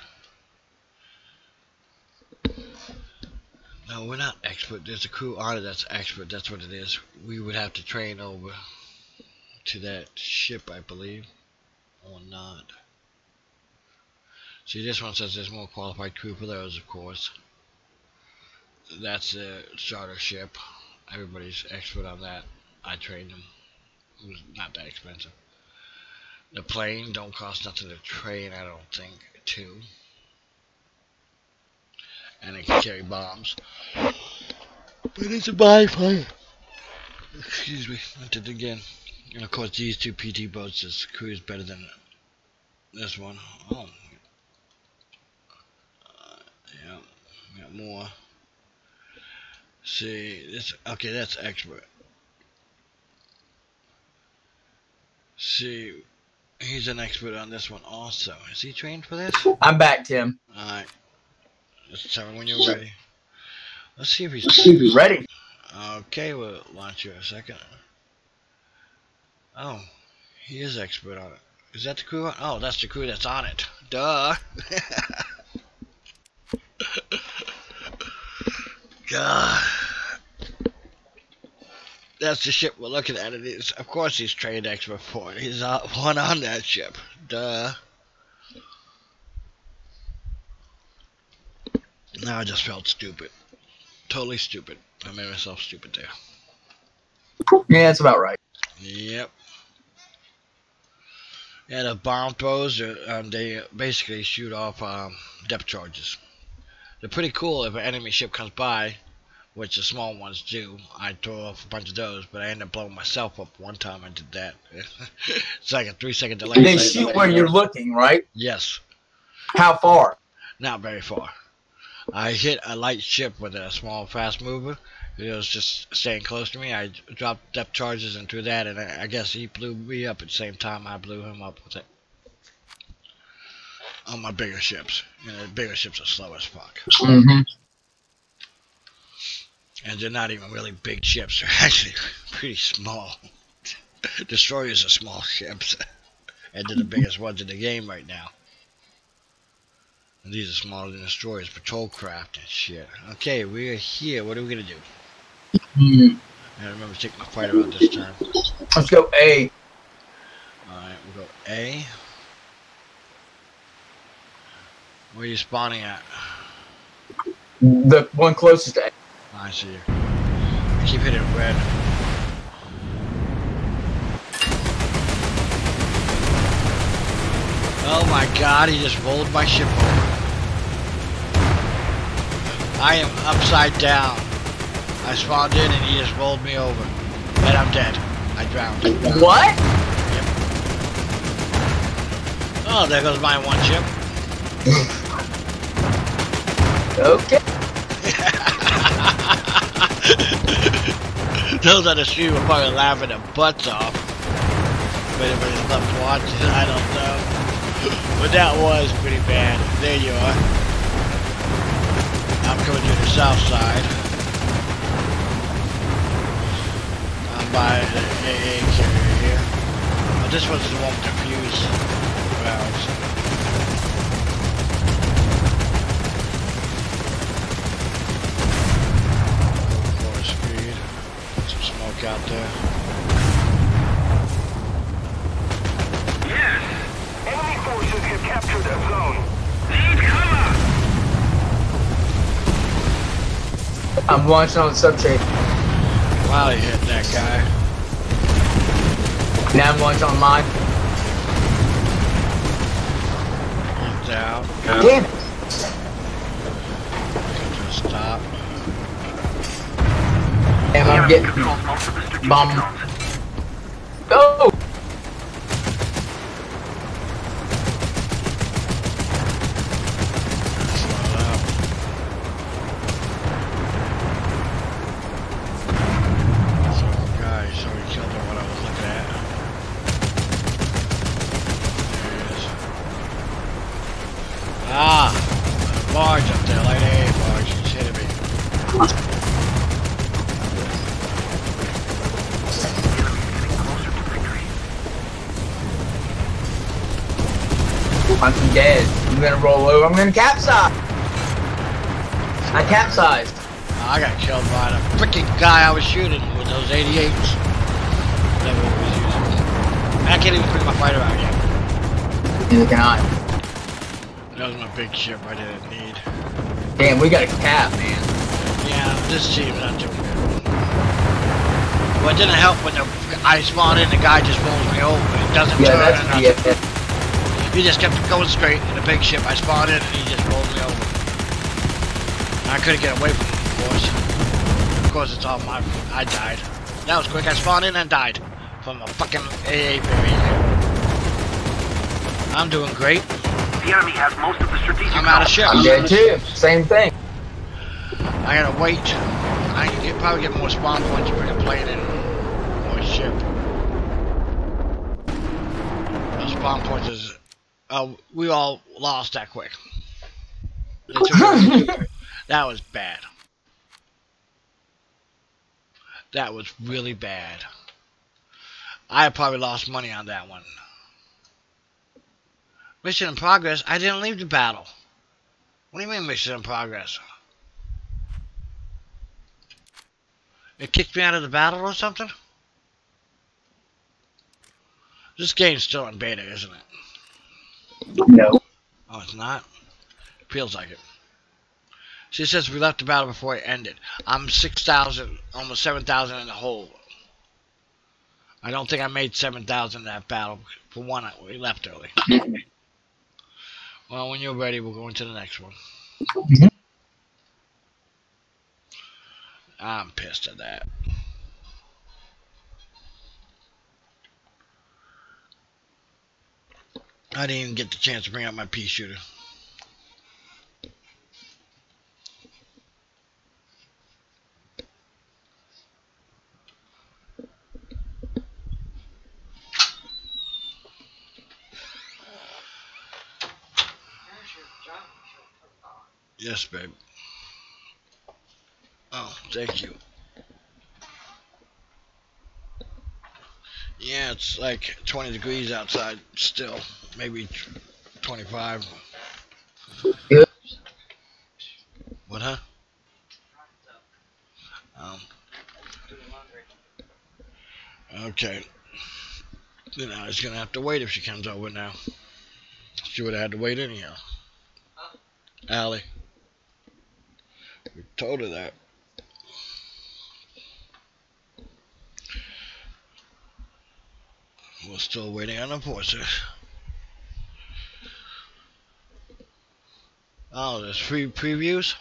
A: No, we're not expert. There's a crew on it that's expert. That's what it is. We would have to train over to that ship, I believe, or not. See, this one says there's more qualified crew for those, of course. That's the starter ship. Everybody's expert on that. I trained them. It was not that expensive. The plane don't cost nothing to train, I don't think, too. And it can carry bombs. But it's a biplane. Excuse me, I did it again. And of course these 2 PT boats, this crew is better than this one. Oh. Yeah, we got more. See, this, okay, that's expert. See, he's an expert on this one also. Is he trained for this?
C: I'm back, Tim.
A: Alright. Just tell me when you're ready. Let's see if he's
C: ready.
A: Okay, we'll launch you in a second. Oh, he is expert on it. Is that the crew on? Oh, that's the crew that's on it. Duh. God. That's the ship we're looking at. It is, of course, he's trained expert for it. He's one on that ship. Duh. Now I just felt stupid. Totally stupid. I made myself stupid there.
C: Yeah, that's about right.
A: Yep. Yeah, the bomb throws, they basically shoot off depth charges. They're pretty cool if an enemy ship comes by, which the small ones do. I throw off a bunch of those, but I ended up blowing myself up one time I did that. It's like a 3-second delay.
C: And they shoot where you're looking, right?
A: Yes.
C: How far?
A: Not very far. I hit a light ship with a small fast mover. It was just staying close to me. I dropped depth charges and threw that, and I guess he blew me up at the same time I blew him up with it. On my bigger ships. You know, the bigger ships are slow as fuck.
C: Mm-hmm.
A: And they're not even really big ships. They're actually pretty small. Destroyers are small ships. And they're the biggest ones in the game right now. And these are smaller than destroyers, patrol craft and shit. Okay, we're here. What are we gonna do? I remember to take my fighter out this time.
C: Let's go A.
A: Alright, we'll go A. Where are you spawning at?
C: The one closest to A.
A: I see you. I keep hitting red. Oh my god, he just rolled my ship over. I am upside down. I spawned in and he just rolled me over. And I'm dead. I drowned.
C: What?
A: Yep. Oh, there goes my one ship.
C: Okay.
A: Those on the stream are probably laughing their butts off. But anybody's left watching, I don't know. But that was pretty bad. There you are. I'm coming to the south side. I'm by the AA carrier here. Oh, this one's the one with the fuse valves. Lower speed. Put some smoke out there.
B: Yes! Enemy forces have captured that zone. Need cover!
C: I'm launching on the subtrade.
A: Wow, he hit that guy.
C: Now I'm launching on mine.
A: He's down.
C: Damn it.
A: Just stop.
C: And I'm getting
B: Controls most of the strategic
C: bomb.
B: zones.
C: Go!
A: Slow up. So, guys, so he killed him what I was looking at. There he is. Ah! Barge up there, light A barge. He's hitting me.
C: I'm dead. I'm gonna roll over. I'm gonna capsize. I capsized.
A: I got killed by the freaking guy I was shooting with those 88s. That we was using. I can't even bring my fighter out yet.
C: Neither can I.
A: That was my big ship I didn't need.
C: Damn, we got a cap, man.
A: Yeah, this team's not doing good. Well, it didn't help when I spawned in, the guy just rolls me over. It doesn't
C: Yeah,
A: turn or
C: that's
A: nothing.
C: yeah.
A: He just kept going straight in a big ship. I spawned in and he just rolled me over. I couldn't get away from him, of course. Of course, it's all my fault. I died. That was quick. I spawned in and died from a fucking AA variant. I'm doing great.
B: The enemy has most of the strategic
A: I'm out of
B: zones.
A: ships.
C: I'm dead too. Same thing.
A: I gotta wait. I can probably get more spawn points to bring a plane in. Or a ship. Those spawn points is... we all lost that quick. That was bad. That was really bad. I probably lost money on that one. Mission in progress? I didn't leave the battle. What do you mean mission in progress? It kicked me out of the battle or something? This game's still in beta, isn't it?
C: No.
A: Oh, it's not? Feels like it. She says we left the battle before it ended. I'm 6,000, almost 7,000 in the hole. I don't think I made 7,000 in that battle. For one, we left early. Well, when you're ready, we'll go into the next one. I'm pissed at that. I didn't even get the chance to bring out my pea shooter. Yes, babe. Oh, thank you. Yeah, it's like 20 degrees outside still. Maybe 25.
C: Good.
A: What, huh? Okay. You know, it's gonna have to wait if she comes over now. She would have had to wait anyhow. Allie. We told her that. We're still waiting on the voices. Oh, there's free previews?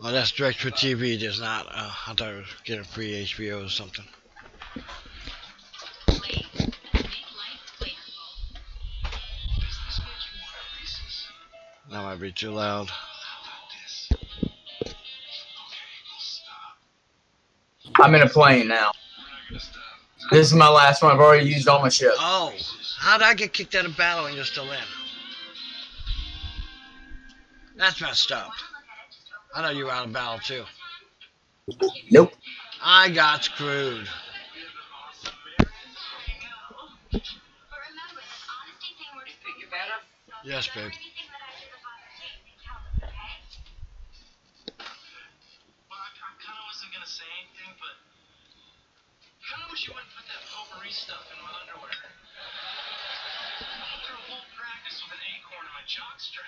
A: Oh, that's direct for TV. There's not. I thought I was getting free HBO or something. That might be too loud.
C: I'm in a plane now. This is my last one. I've already used all my ships.
A: Oh, how did I get kicked out of battle and you're still in? That's messed up. I know you were out of battle too.
C: Nope.
A: I got screwed. Yes, babe.
B: You wouldn't put that potpourri stuff in my underwear. I went through a whole practice with an acorn in my jock strap.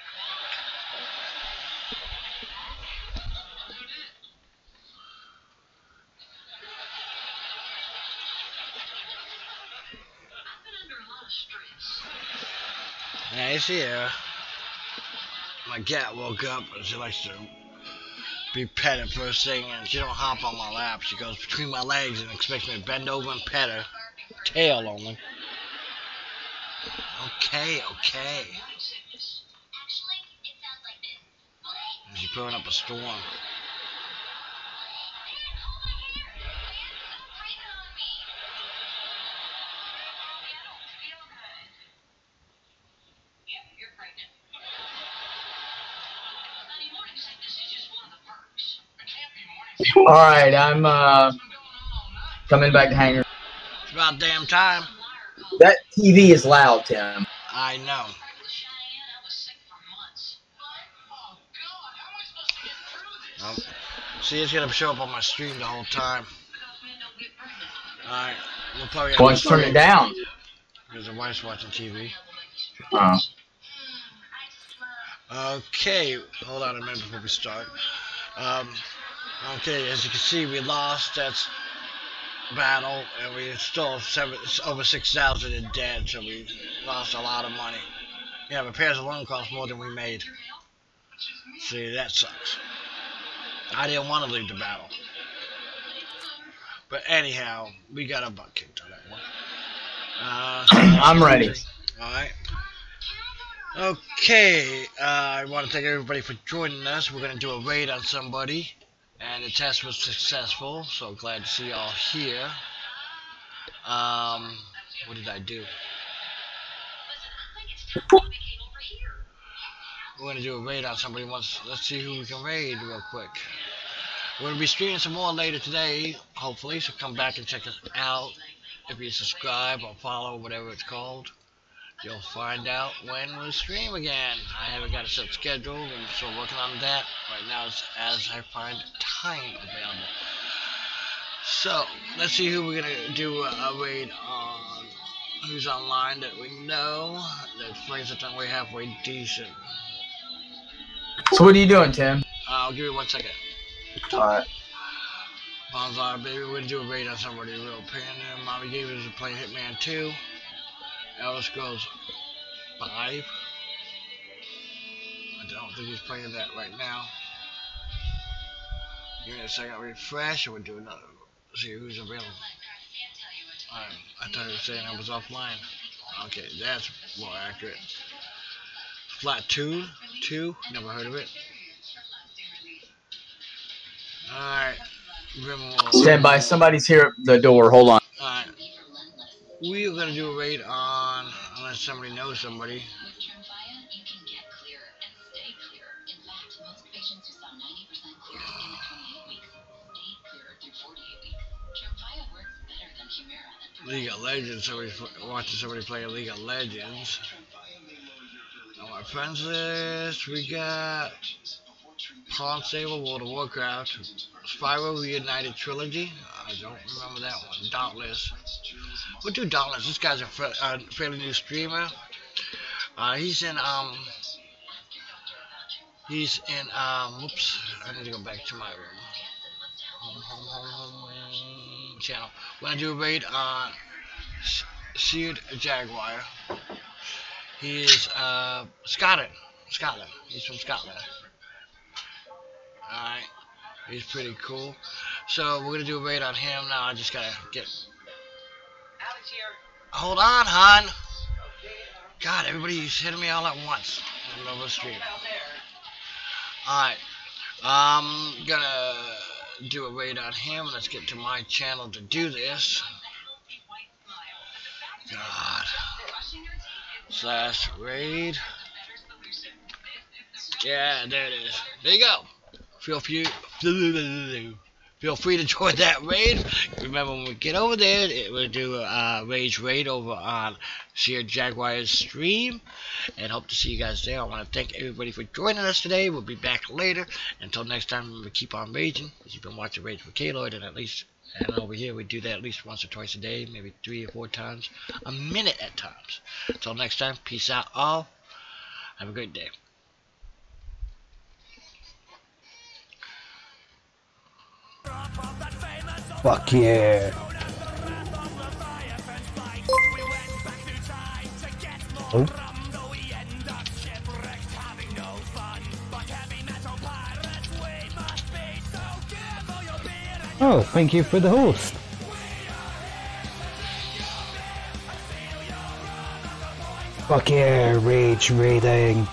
B: Who did? I've been under a lot of stress.
A: Hey, Sierra. My cat woke up and she likes to be petted first thing, and she don't hop on my lap. She goes between my legs and expects me to bend over and pet her. Tail only. Okay. And she's throwing up a storm.
C: Alright, I'm coming back to hangar.
A: It's about damn time.
C: That TV is loud, Tim.
A: I know. Oh. See, it's gonna show up on my stream the whole time. Alright, we'll probably have
C: to turn it down.
A: Because the wife's watching TV. Okay, hold on a minute before we start. Okay, as you can see, we lost that battle, and we still have over 6,000 in dead, so we lost a lot of money. Yeah, repairs alone cost more than we made. See, that sucks. I didn't want to leave the battle. But anyhow, we got a butt kicked on that one.
C: I'm ready.
A: Alright. Okay, I want to thank everybody for joining us. We're going to do a raid on somebody. And the test was successful, so glad to see y'all here. What did I do? We're going to do a raid on somebody once. Let's see who we can raid real quick. We're going to be streaming some more later today, hopefully, so come back and check us out. If you subscribe or follow, whatever it's called, you'll find out when we stream again. I haven't got a set schedule, and still working on that. Right now, as I find time available. So, let's see who we're going to do a raid on. Who's online that we know that plays something way halfway decent.
C: So what are you doing, Tim?
A: I'll give you 1 second.
C: Alright.
A: Bonzar, baby, we're going to do a raid on somebody real panda. Mommy gave us to play Hitman 2. Elder Scrolls 5. I don't think he's playing that right now. Give me a second, refresh, and we'll do another. See who's available. Alright, I thought he was saying I was offline. Okay, that's more accurate. Flat 2, never heard of it. Alright.
C: Stand by, somebody's here at the door, hold on.
A: Alright. We are going to do a raid on, unless somebody knows somebody. League of Legends, somebody's watching somebody play League of Legends. On my friends list, we got Pawn Saber, World of Warcraft, Spyro Reunited Trilogy. I don't remember that one. Dauntless. We'll do Dauntless. This guy's a fairly new streamer. He's in He's in, whoops, I need to go back to my room. Home channel. We're gonna do a raid on Seared Jaguar. He is, Scotland. He's from Scotland. Alright. He's pretty cool. So we're gonna do a raid on him now. I just gotta get. Hold on, hon. God, everybody's hitting me all at once in the middle of the stream. Alright. I'm gonna do a raid on him. Let's get to my channel to do this. God. Slash raid. Yeah, there it is. There you go. Feel free to join that raid. Remember, when we get over there, we'll do a rage raid over on Seared Jaguar's stream, and hope to see you guys there. I want to thank everybody for joining us today. We'll be back later. Until next time, remember, keep on raging. As you've been watching Rage with K-Lloyd, and at least, and over here, we do that at least once or twice a day, maybe 3 or 4 times, a minute at times. Until next time, peace out all. Have a great day.
D: Fuck yeah. Oh. Oh, thank you for the host. Fuck yeah, rage raiding.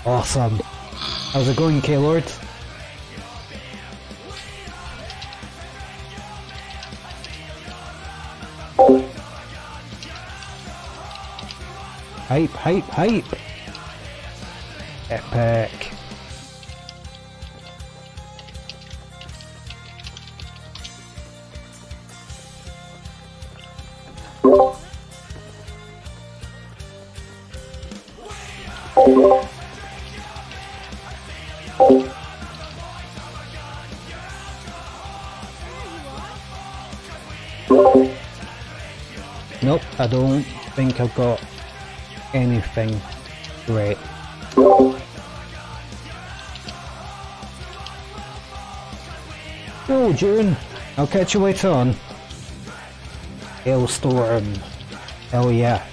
D: Awesome. How's it going, K-Lord? Hype, hype, hype! Epic. Nope, I don't think I've got anything great. Oh, June, I'll catch you later on. Hailstorm. Hell yeah.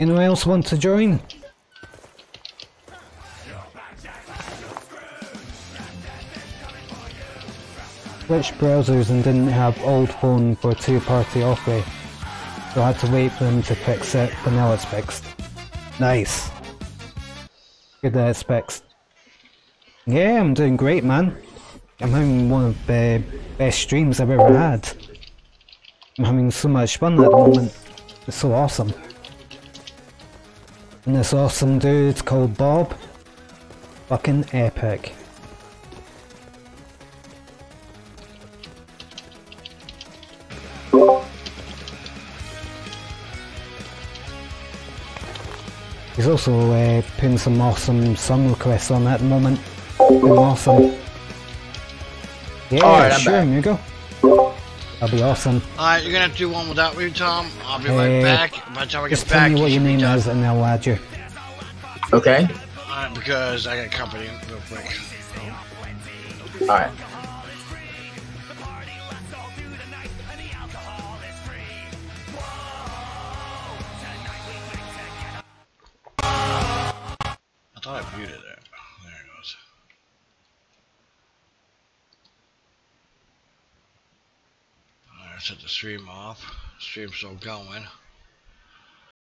D: Anyone else want to join? Switched browsers and didn't have old phone for two-party Opry, so I had to wait for them to fix it, but now it's fixed. Nice. Good that it's fixed. Yeah, I'm doing great, man. I'm having one of the best streams I've ever had. I'm having so much fun at the moment. It's so awesome. And this awesome dude called Bob. Fucking epic. He's also putting some awesome song requests on at the moment. Doing awesome. Yeah, right, sure, here you go. That'll be awesome.
A: Alright, you're gonna have to do one without me, Tom. I'll be right back. By the time I get
D: just
A: back,
D: tell me what your name is and I'll add you.
C: Okay.
A: Alright, because I got company real quick.
C: Alright.
A: I thought I muted it. There it goes. Alright, set the stream off. Stream's still going.